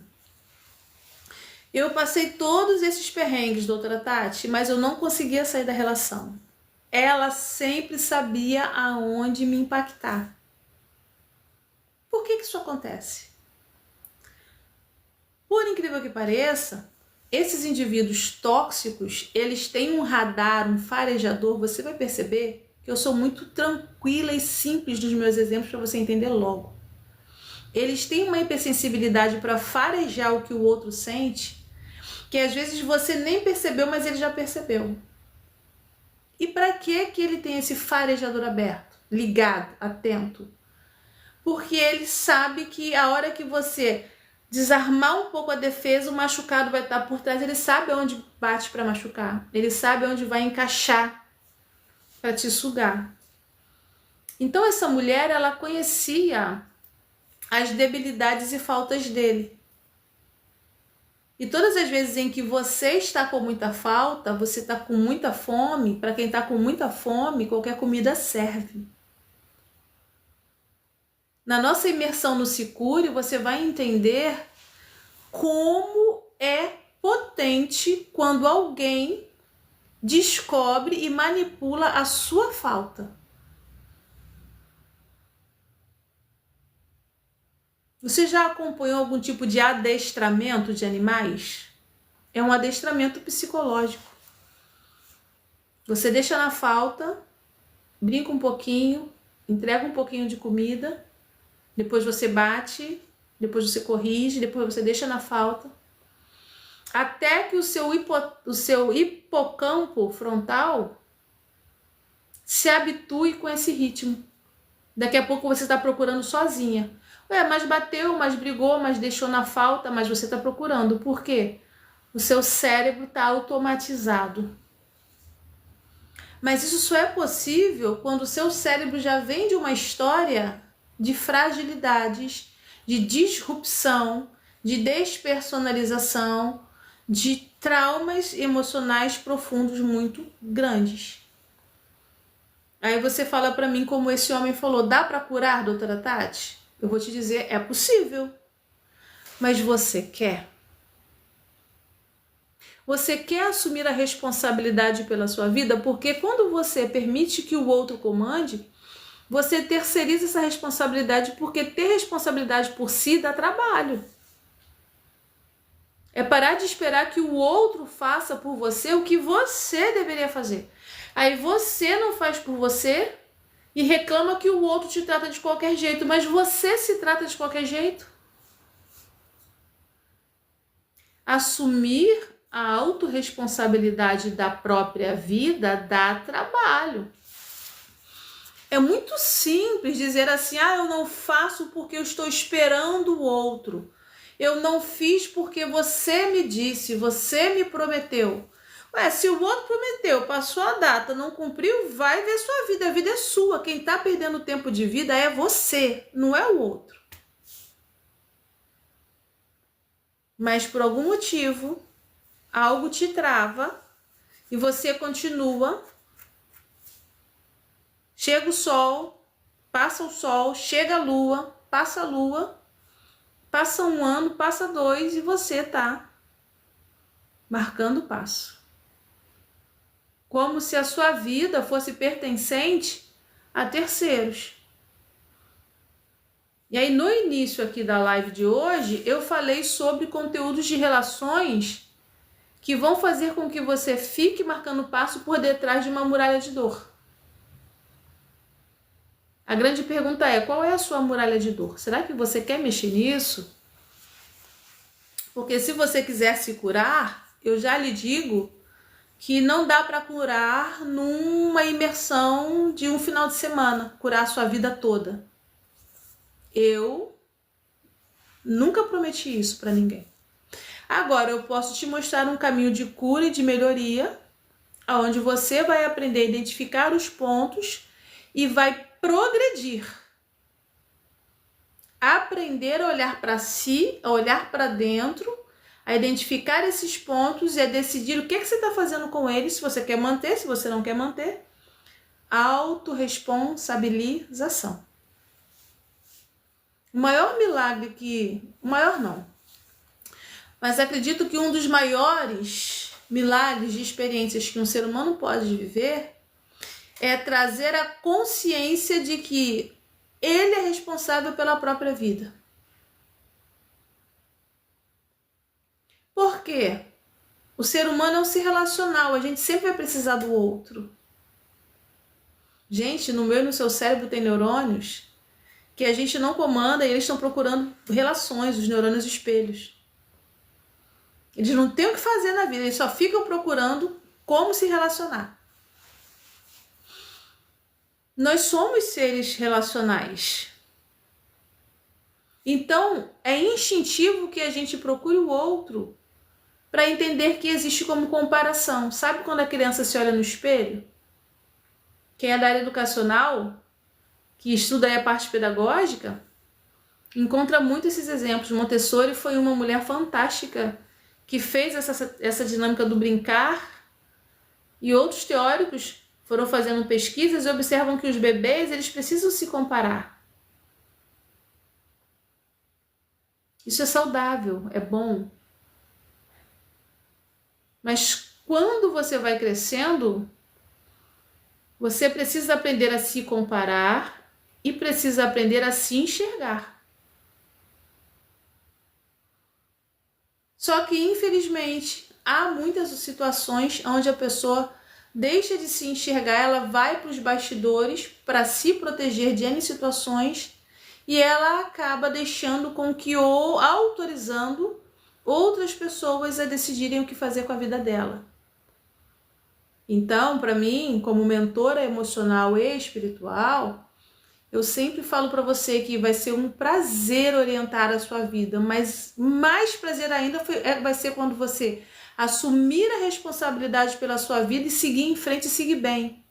eu passei todos esses perrengues, doutora Tati, mas eu não conseguia sair da relação. Ela sempre sabia aonde me impactar. Por que isso acontece? Por incrível que pareça, esses indivíduos tóxicos, eles têm um radar, um farejador. Você vai perceber que eu sou muito tranquila e simples nos meus exemplos para você entender logo. Eles têm uma hipersensibilidade para farejar o que o outro sente, que às vezes você nem percebeu, mas ele já percebeu. E para que ele tem esse farejador aberto, ligado, atento? Porque ele sabe que a hora que você desarmar um pouco a defesa, o machucado vai estar por trás. Ele sabe onde bate para machucar. Ele sabe onde vai encaixar para te sugar. Então essa mulher, ela conhecia as debilidades e faltas dele. E todas as vezes em que você está com muita falta, você está com muita fome, para quem está com muita fome, qualquer comida serve. Na nossa imersão no Sicuri, você vai entender como é potente quando alguém descobre e manipula a sua falta. Você já acompanhou algum tipo de adestramento de animais? É um adestramento psicológico. Você deixa na falta, brinca um pouquinho, entrega um pouquinho de comida, depois você bate, depois você corrige, depois você deixa na falta, até que o seu hipocampo frontal se habitue com esse ritmo. Daqui a pouco você está procurando sozinha. Mas bateu, mas brigou, mas deixou na falta, mas você está procurando. Por quê? O seu cérebro está automatizado. Mas isso só é possível quando o seu cérebro já vem de uma história de fragilidades, de disrupção, de despersonalização, de traumas emocionais profundos muito grandes. Aí você fala para mim como esse homem falou: dá para curar, doutora Tati? Eu vou te dizer, é possível. Mas você quer? Você quer assumir a responsabilidade pela sua vida? Porque quando você permite que o outro comande, você terceiriza essa responsabilidade, porque ter responsabilidade por si dá trabalho. É parar de esperar que o outro faça por você o que você deveria fazer. Aí você não faz por você e reclama que o outro te trata de qualquer jeito, mas você se trata de qualquer jeito. Assumir a autorresponsabilidade da própria vida dá trabalho. É muito simples dizer assim, eu não faço porque eu estou esperando o outro. Eu não fiz porque você me disse, você me prometeu. Se o outro prometeu, passou a data, não cumpriu, vai ver sua vida. A vida é sua. Quem está perdendo tempo de vida é você, não é o outro. Mas por algum motivo, algo te trava e você continua. Chega o sol, passa o sol, chega a lua, passa um ano, passa 2 e você tá marcando o passo. Como se a sua vida fosse pertencente a terceiros. E aí no início aqui da live de hoje, eu falei sobre conteúdos de relações que vão fazer com que você fique marcando passo por detrás de uma muralha de dor. A grande pergunta é, qual é a sua muralha de dor? Será que você quer mexer nisso? Porque se você quiser se curar, eu já lhe digo que não dá para curar numa imersão de um final de semana, curar a sua vida toda. Eu nunca prometi isso para ninguém. Agora eu posso te mostrar um caminho de cura e de melhoria, onde você vai aprender a identificar os pontos e vai progredir. Aprender a olhar para si, a olhar para dentro, a identificar esses pontos e a decidir o que você está fazendo com eles, se você quer manter, se você não quer manter. Autorresponsabilização. O maior milagre o maior não, mas acredito que um dos maiores milagres de experiências que um ser humano pode viver é trazer a consciência de que ele é responsável pela própria vida. Por quê? O ser humano é um ser relacional, a gente sempre vai precisar do outro. Gente, no meu e no seu cérebro tem neurônios que a gente não comanda e eles estão procurando relações, os neurônios espelhos. Eles não têm o que fazer na vida, eles só ficam procurando como se relacionar. Nós somos seres relacionais. Então, é instintivo que a gente procure o outro para entender que existe como comparação. Sabe quando a criança se olha no espelho? Quem é da área educacional, que estuda aí a parte pedagógica, encontra muito esses exemplos. Montessori foi uma mulher fantástica que fez essa dinâmica do brincar, e outros teóricos foram fazendo pesquisas e observam que os bebês, eles precisam se comparar. Isso é saudável, é bom. Mas quando você vai crescendo, você precisa aprender a se comparar e precisa aprender a se enxergar. Só que, infelizmente, há muitas situações onde a pessoa deixa de se enxergar, ela vai para os bastidores para se proteger de N situações e ela acaba deixando com que autorizando outras pessoas a decidirem o que fazer com a vida dela. Então, para mim, como mentora emocional e espiritual, eu sempre falo para você que vai ser um prazer orientar a sua vida, mas mais prazer ainda vai ser quando você assumir a responsabilidade pela sua vida e seguir em frente e seguir bem.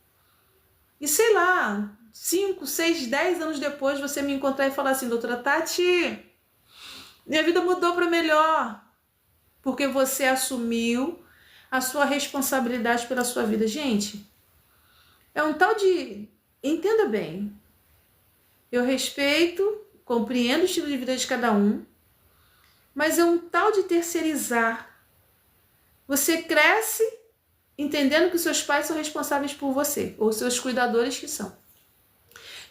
E sei lá, 5, 6, 10 anos depois você me encontrar e falar assim, doutora Tati, minha vida mudou para melhor, porque você assumiu a sua responsabilidade pela sua vida. Gente, é um tal de... Entenda bem, eu respeito, compreendo o estilo de vida de cada um, mas é um tal de terceirizar. Você cresce entendendo que seus pais são responsáveis por você, ou seus cuidadores que são.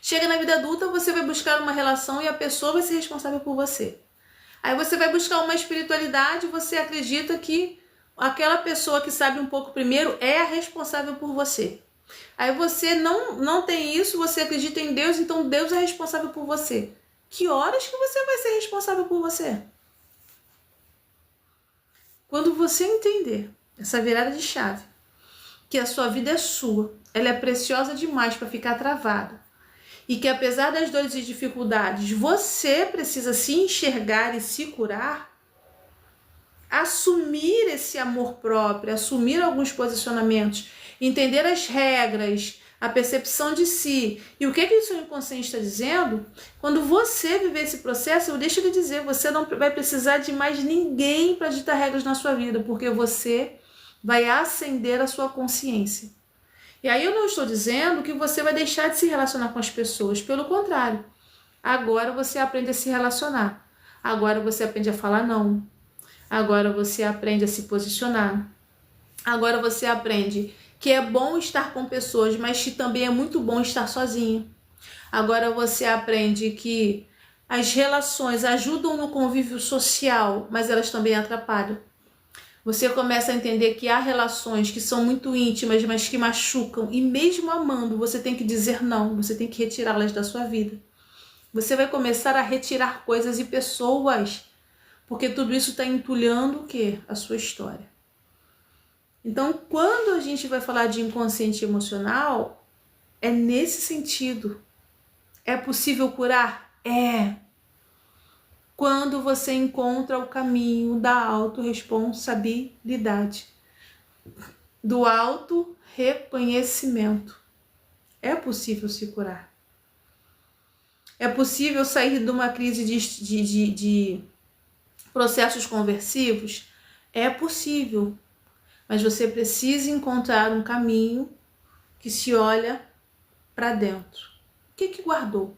Chega na vida adulta, você vai buscar uma relação e a pessoa vai ser responsável por você. Aí você vai buscar uma espiritualidade, você acredita que aquela pessoa que sabe um pouco primeiro é a responsável por você. Aí você não tem isso, você acredita em Deus, então Deus é responsável por você. Que horas que você vai ser responsável por você? Quando você entender essa virada de chave, que a sua vida é sua, ela é preciosa demais para ficar travada, e que apesar das dores e dificuldades, você precisa se enxergar e se curar, assumir esse amor próprio, assumir alguns posicionamentos, entender as regras, a percepção de si. E o que o seu inconsciente está dizendo? Quando você viver esse processo, eu deixo de dizer, você não vai precisar de mais ninguém para ditar regras na sua vida, porque você vai acender a sua consciência. E aí eu não estou dizendo que você vai deixar de se relacionar com as pessoas, pelo contrário. Agora você aprende a se relacionar. Agora você aprende a falar não. Agora você aprende a se posicionar. Agora você aprende que é bom estar com pessoas, mas que também é muito bom estar sozinho. Agora você aprende que as relações ajudam no convívio social, mas elas também atrapalham. Você começa a entender que há relações que são muito íntimas, mas que machucam. E mesmo amando, você tem que dizer não, você tem que retirá-las da sua vida. Você vai começar a retirar coisas e pessoas, porque tudo isso está entulhando o quê? A sua história. Então, quando a gente vai falar de inconsciente emocional, é nesse sentido. É possível curar? É. Quando você encontra o caminho da autorresponsabilidade, do autorreconhecimento, é possível se curar. É possível sair de uma crise de processos conversivos? É possível. Mas você precisa encontrar um caminho que se olha para dentro. O que guardou?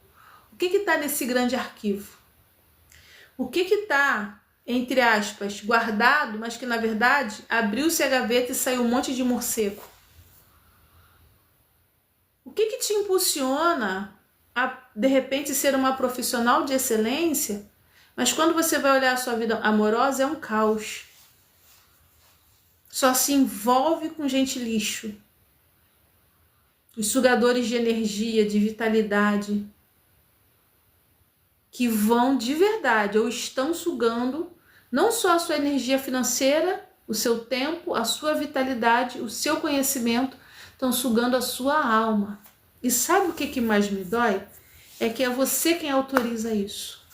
O que está nesse grande arquivo? O que está, entre aspas, guardado, mas que na verdade abriu-se a gaveta e saiu um monte de morcego? O que te impulsiona a, de repente, ser uma profissional de excelência, mas quando você vai olhar a sua vida amorosa é um caos? Só se envolve com gente lixo. Os sugadores de energia, de vitalidade, que vão de verdade ou estão sugando não só a sua energia financeira, o seu tempo, a sua vitalidade, o seu conhecimento, estão sugando a sua alma. E sabe o que mais me dói? É que é você quem autoriza isso.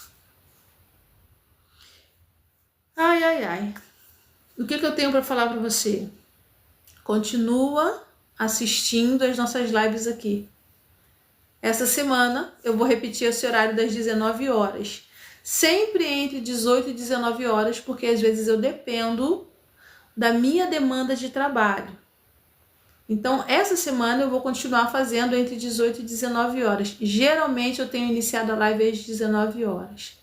Ai, ai, ai. O que eu tenho para falar para você? Continua assistindo as nossas lives aqui. Essa semana eu vou repetir esse horário das 19 horas. Sempre entre 18 e 19 horas, porque às vezes eu dependo da minha demanda de trabalho. Então, essa semana eu vou continuar fazendo entre 18 e 19 horas. Geralmente eu tenho iniciado a live às 19 horas.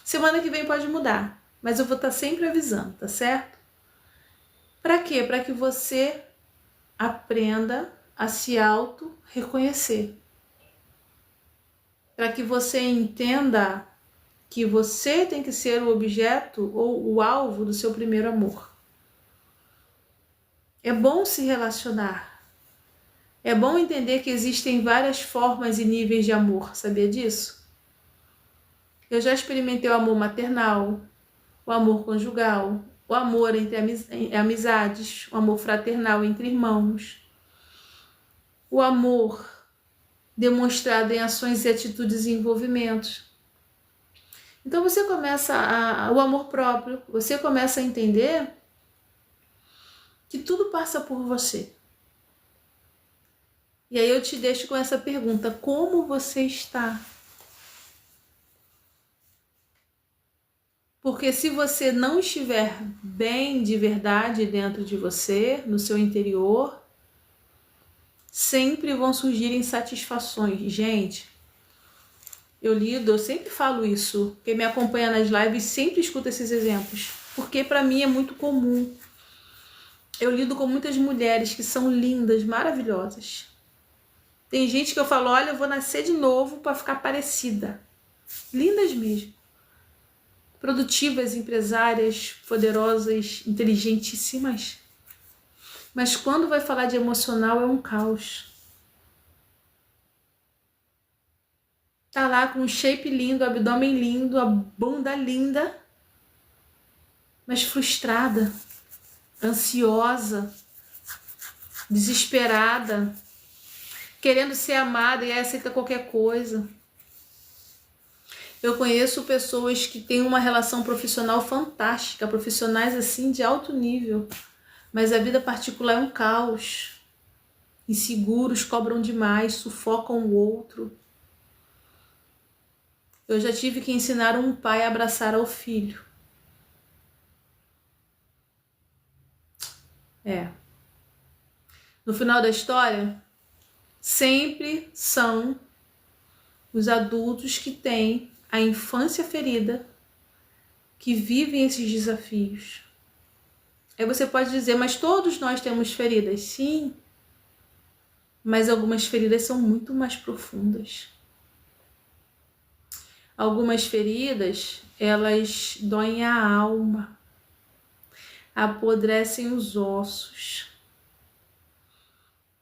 Semana que vem pode mudar, mas eu vou estar sempre avisando, tá certo? Para quê? Para que você aprenda a se auto-reconhecer. Para que você entenda que você tem que ser o objeto ou o alvo do seu primeiro amor. É bom se relacionar. É bom entender que existem várias formas e níveis de amor, sabia disso? Eu já experimentei o amor maternal, o amor conjugal, o amor entre amizades, o amor fraternal entre irmãos, o amor demonstrado em ações e atitudes e envolvimentos. Então você começa o amor próprio, você começa a entender que tudo passa por você. E aí eu te deixo com essa pergunta: como você está? Porque se você não estiver bem de verdade dentro de você, no seu interior, sempre vão surgir insatisfações. Gente, eu sempre falo isso. Quem me acompanha nas lives sempre escuta esses exemplos. Porque para mim é muito comum. Eu lido com muitas mulheres que são lindas, maravilhosas. Tem gente que eu falo, olha, eu vou nascer de novo para ficar parecida. Lindas mesmo. produtivas, empresárias, poderosas, inteligentíssimas. Mas quando vai falar de emocional é um caos. Tá lá com um shape lindo, abdômen lindo, a bunda linda, mas frustrada, ansiosa, desesperada, querendo ser amada e aí aceita qualquer coisa. Eu conheço pessoas que têm uma relação profissional fantástica, profissionais assim de alto nível, mas a vida particular é um caos. Inseguros, cobram demais, sufocam o outro. Eu já tive que ensinar um pai a abraçar ao filho. No final da história, sempre são os adultos que têm a infância ferida que vivem esses desafios. Aí você pode dizer, mas todos nós temos feridas. Sim, mas algumas feridas são muito mais profundas. Algumas feridas, elas doem a alma, apodrecem os ossos,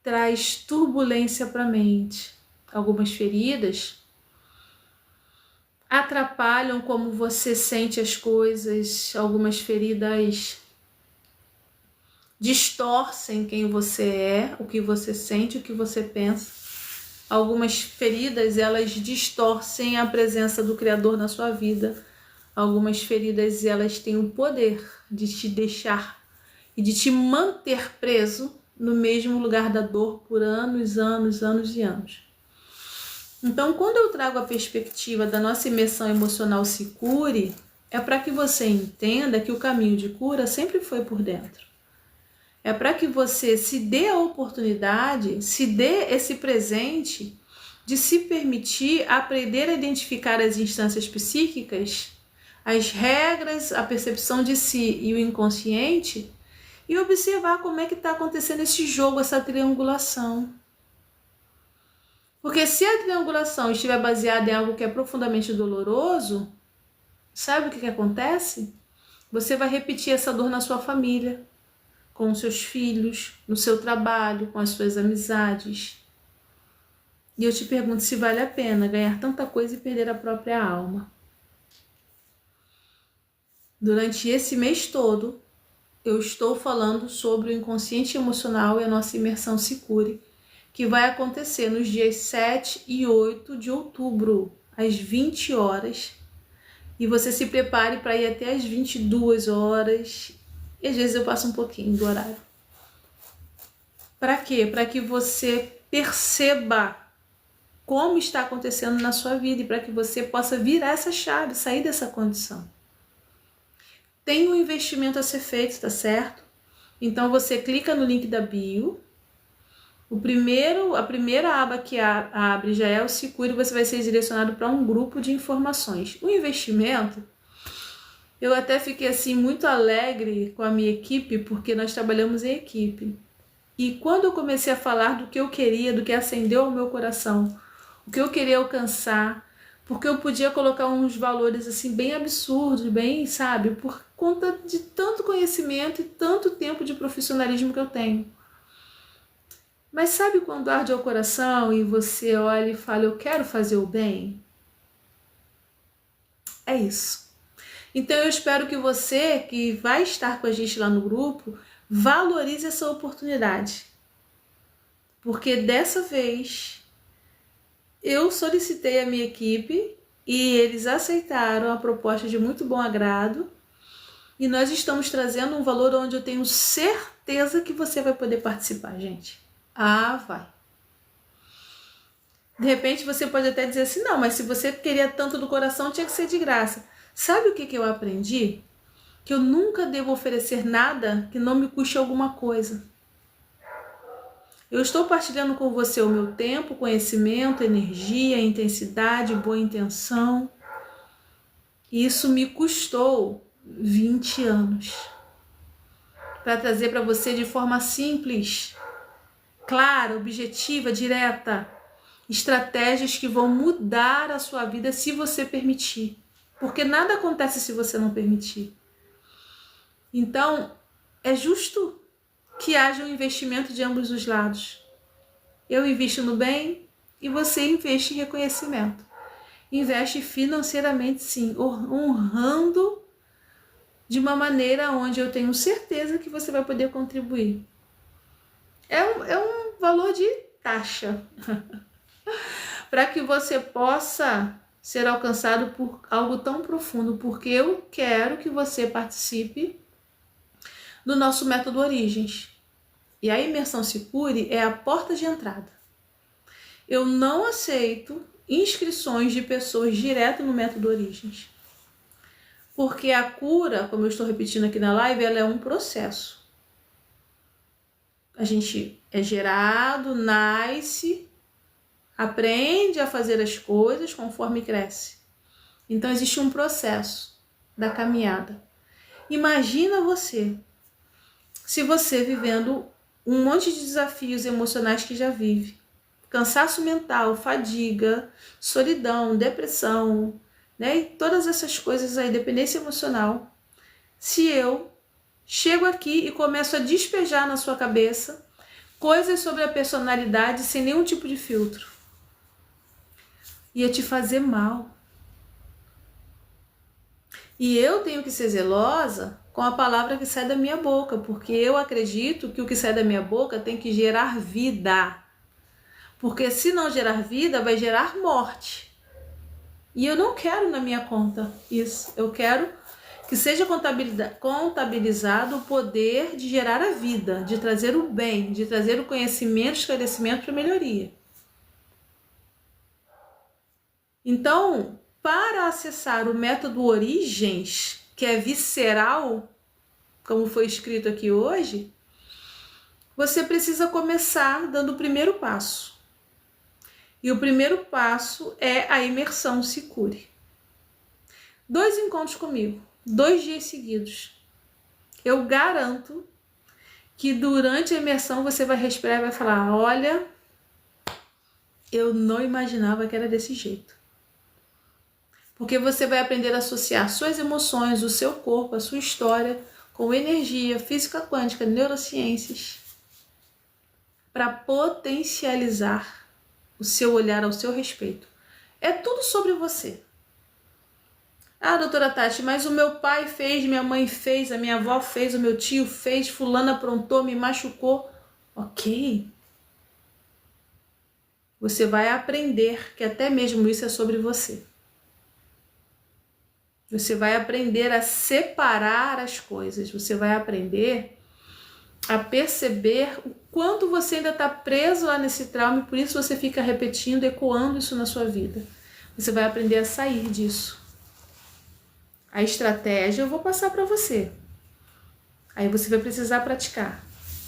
traz turbulência para a mente. Algumas feridas atrapalham como você sente as coisas, algumas feridas distorcem quem você é, o que você sente, o que você pensa. Algumas feridas, elas distorcem a presença do Criador na sua vida. Algumas feridas, elas têm o poder de te deixar e de te manter preso no mesmo lugar da dor por anos, anos, anos e anos. Então, quando eu trago a perspectiva da nossa imersão emocional Se Cure, é para que você entenda que o caminho de cura sempre foi por dentro. É para que você se dê a oportunidade, se dê esse presente de se permitir aprender a identificar as instâncias psíquicas, as regras, a percepção de si e o inconsciente e observar como é que está acontecendo esse jogo, essa triangulação. Porque se a triangulação estiver baseada em algo que é profundamente doloroso, sabe o que acontece? Você vai repetir essa dor na sua família, com os seus filhos, no seu trabalho, com as suas amizades. E eu te pergunto se vale a pena ganhar tanta coisa e perder a própria alma. Durante esse mês todo, eu estou falando sobre o inconsciente emocional e a nossa imersão Se Cure, que vai acontecer nos dias 7 e 8 de outubro, às 20 horas. E você se prepare para ir até às 22 horas. E às vezes eu passo um pouquinho do horário. Para quê? Para que você perceba como está acontecendo na sua vida e para que você possa virar essa chave, sair dessa condição. Tem um investimento a ser feito, tá certo? Então você clica no link da bio. A primeira aba que abre já é o Se Cure, você vai ser direcionado para um grupo de informações. O investimento, eu até fiquei assim muito alegre com a minha equipe, porque nós trabalhamos em equipe. E quando eu comecei a falar do que eu queria, do que acendeu ao meu coração, o que eu queria alcançar, porque eu podia colocar uns valores assim bem absurdos, bem, sabe, por conta de tanto conhecimento e tanto tempo de profissionalismo que eu tenho. Mas sabe quando arde ao coração e você olha e fala, eu quero fazer o bem? É isso. Então eu espero que você, que vai estar com a gente lá no grupo, valorize essa oportunidade. Porque dessa vez eu solicitei a minha equipe e eles aceitaram a proposta de muito bom agrado. E nós estamos trazendo um valor onde eu tenho certeza que você vai poder participar, gente. Ah, vai. De repente você pode até dizer assim, não, mas se você queria tanto do coração, tinha que ser de graça. Sabe o que eu aprendi? Que eu nunca devo oferecer nada que não me custe alguma coisa. Eu estou partilhando com você o meu tempo, conhecimento, energia, intensidade, boa intenção. E isso me custou 20 anos. Para trazer para você de forma simples, clara, objetiva, direta, estratégias que vão mudar a sua vida se você permitir. Porque nada acontece se você não permitir. Então, é justo que haja um investimento de ambos os lados. Eu invisto no bem e você investe em reconhecimento. Investe financeiramente, sim, honrando de uma maneira onde eu tenho certeza que você vai poder contribuir. É um valor de taxa para que você possa ser alcançado por algo tão profundo, porque eu quero que você participe do nosso método Origens. E a imersão Sicuri é a porta de entrada. Eu não aceito inscrições de pessoas direto no método Origens. Porque a cura, como eu estou repetindo aqui na live, ela é um processo. A gente é gerado, nasce, aprende a fazer as coisas conforme cresce. Então existe um processo da caminhada. Imagina você, se você vivendo um monte de desafios emocionais que já vive, cansaço mental, fadiga, solidão, depressão, né? E todas essas coisas aí, dependência emocional. Se eu chego aqui e começo a despejar na sua cabeça coisas sobre a personalidade sem nenhum tipo de filtro, ia te fazer mal. E eu tenho que ser zelosa com a palavra que sai da minha boca, porque eu acredito que o que sai da minha boca tem que gerar vida. Porque se não gerar vida, vai gerar morte. E eu não quero na minha conta isso. Eu quero que seja contabilizado o poder de gerar a vida, de trazer o bem, de trazer o conhecimento, esclarecimento para melhoria. Então, para acessar o método Origens, que é visceral, como foi escrito aqui hoje, você precisa começar dando o primeiro passo. E o primeiro passo é a imersão Sicuri. 2 encontros comigo, 2 dias seguidos. Eu garanto que durante a imersão você vai respirar e vai falar: olha, eu não imaginava que era desse jeito. Porque você vai aprender a associar suas emoções, o seu corpo, a sua história com energia, física quântica, neurociências, para potencializar o seu olhar ao seu respeito. É tudo sobre você. Ah, doutora Tati, mas o meu pai fez, minha mãe fez, a minha avó fez, o meu tio fez, fulano aprontou, me machucou. Ok. Você vai aprender que até mesmo isso é sobre você. Você vai aprender a separar as coisas. Você vai aprender a perceber o quanto você ainda está preso lá nesse trauma e por isso você fica repetindo, ecoando isso na sua vida. Você vai aprender a sair disso. A estratégia eu vou passar para você. Aí você vai precisar praticar.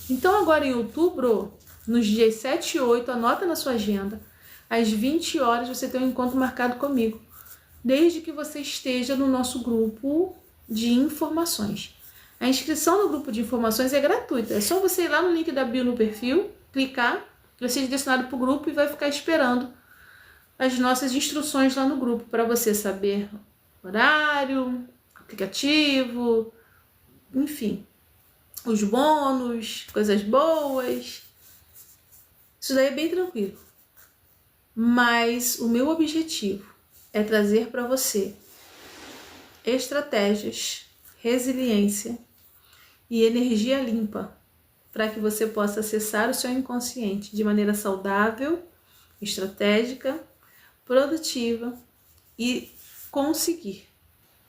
Então agora em outubro, nos dias 7 e 8, anota na sua agenda. Às 20 horas você tem um encontro marcado comigo. Desde que você esteja no nosso grupo de informações. A inscrição no grupo de informações é gratuita. É só você ir lá no link da bio no perfil, clicar, vai ser direcionado para o grupo e vai ficar esperando as nossas instruções lá no grupo para você saber horário, aplicativo, enfim, os bônus, coisas boas. Isso daí é bem tranquilo. Mas o meu objetivo é trazer para você estratégias, resiliência e energia limpa para que você possa acessar o seu inconsciente de maneira saudável, estratégica, produtiva e conseguir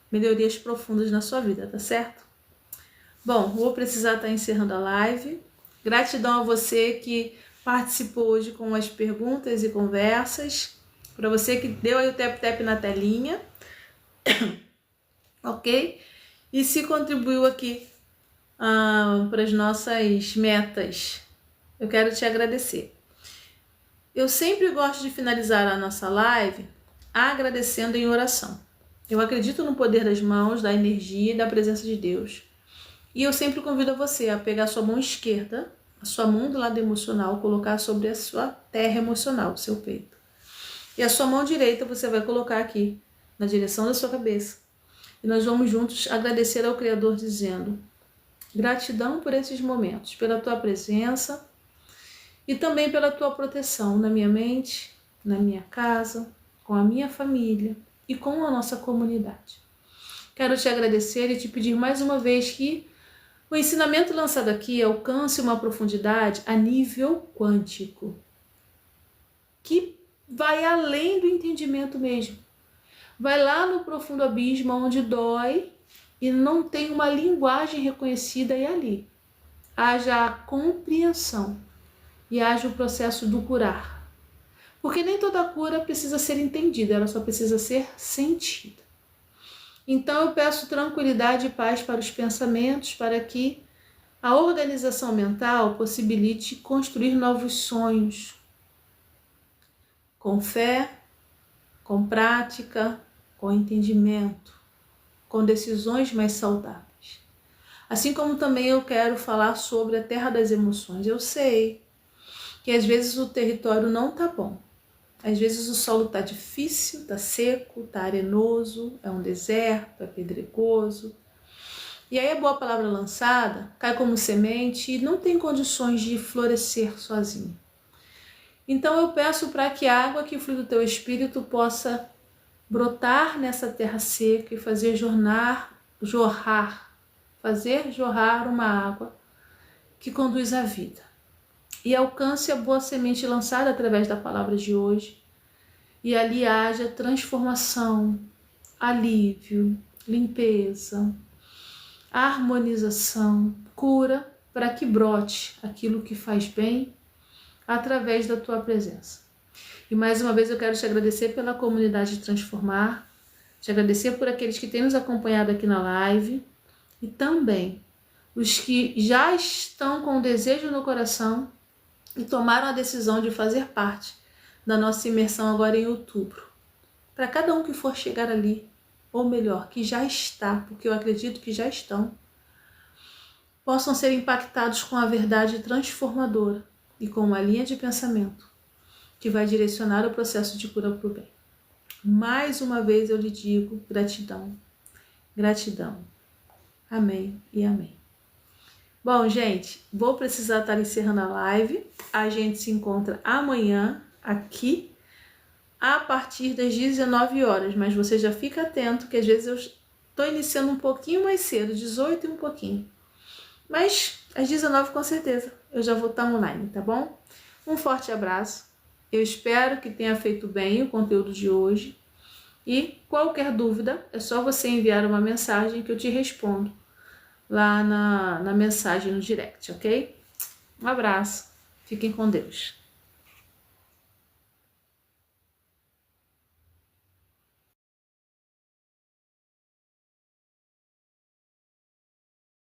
melhorias profundas na sua vida, tá certo? Bom, vou precisar estar encerrando a live. Gratidão a você que participou hoje com as perguntas e conversas. Para você que deu aí o tap-tap na telinha. Ok? E se contribuiu aqui para as nossas metas, eu quero te agradecer. Eu sempre gosto de finalizar a nossa live agradecendo em oração. Eu acredito no poder das mãos, da energia e da presença de Deus. E eu sempre convido você a pegar a sua mão esquerda, a sua mão do lado emocional, colocar sobre a sua terra emocional, o seu peito. E a sua mão direita você vai colocar aqui na direção da sua cabeça. E nós vamos juntos agradecer ao Criador dizendo: gratidão por esses momentos, pela tua presença e também pela tua proteção na minha mente, na minha casa, com a minha família e com a nossa comunidade. Quero te agradecer e te pedir mais uma vez que o ensinamento lançado aqui alcance uma profundidade a nível quântico, que vai além do entendimento mesmo. Vai lá no profundo abismo onde dói e não tem uma linguagem reconhecida, e ali haja a compreensão e haja o processo do curar. Porque nem toda cura precisa ser entendida, ela só precisa ser sentida. Então eu peço tranquilidade e paz para os pensamentos, para que a organização mental possibilite construir novos sonhos, com fé, com prática, com entendimento, com decisões mais saudáveis. Assim como também eu quero falar sobre a terra das emoções. Eu sei que às vezes o território não está bom. Às vezes o solo está difícil, está seco, está arenoso, é um deserto, é pedregoso. E aí a boa palavra lançada cai como semente e não tem condições de florescer sozinho. Então eu peço para que a água que flui do teu espírito possa brotar nessa terra seca e fazer jorrar uma água que conduz à vida. E alcance a boa semente lançada através da palavra de hoje. E ali haja transformação, alívio, limpeza, harmonização, cura, para que brote aquilo que faz bem através da tua presença. E mais uma vez eu quero te agradecer pela comunidade Transformar, te agradecer por aqueles que têm nos acompanhado aqui na live e também os que já estão com o desejo no coração e tomaram a decisão de fazer parte da nossa imersão agora em outubro. Para cada um que for chegar ali, ou melhor, que já está, porque eu acredito que já estão, possam ser impactados com a verdade transformadora e com uma linha de pensamento que vai direcionar o processo de cura para o bem. Mais uma vez eu lhe digo gratidão, gratidão. Amém e amém. Bom, gente, vou precisar estar encerrando a live. A gente se encontra amanhã aqui a partir das 19 horas, mas você já fica atento que às vezes eu estou iniciando um pouquinho mais cedo, 18 e um pouquinho. Mas às 19 com certeza eu já vou estar online, tá bom? Um forte abraço. Eu espero que tenha feito bem o conteúdo de hoje. E qualquer dúvida, é só você enviar uma mensagem que eu te respondo lá na mensagem no direct, ok? Um abraço. Fiquem com Deus.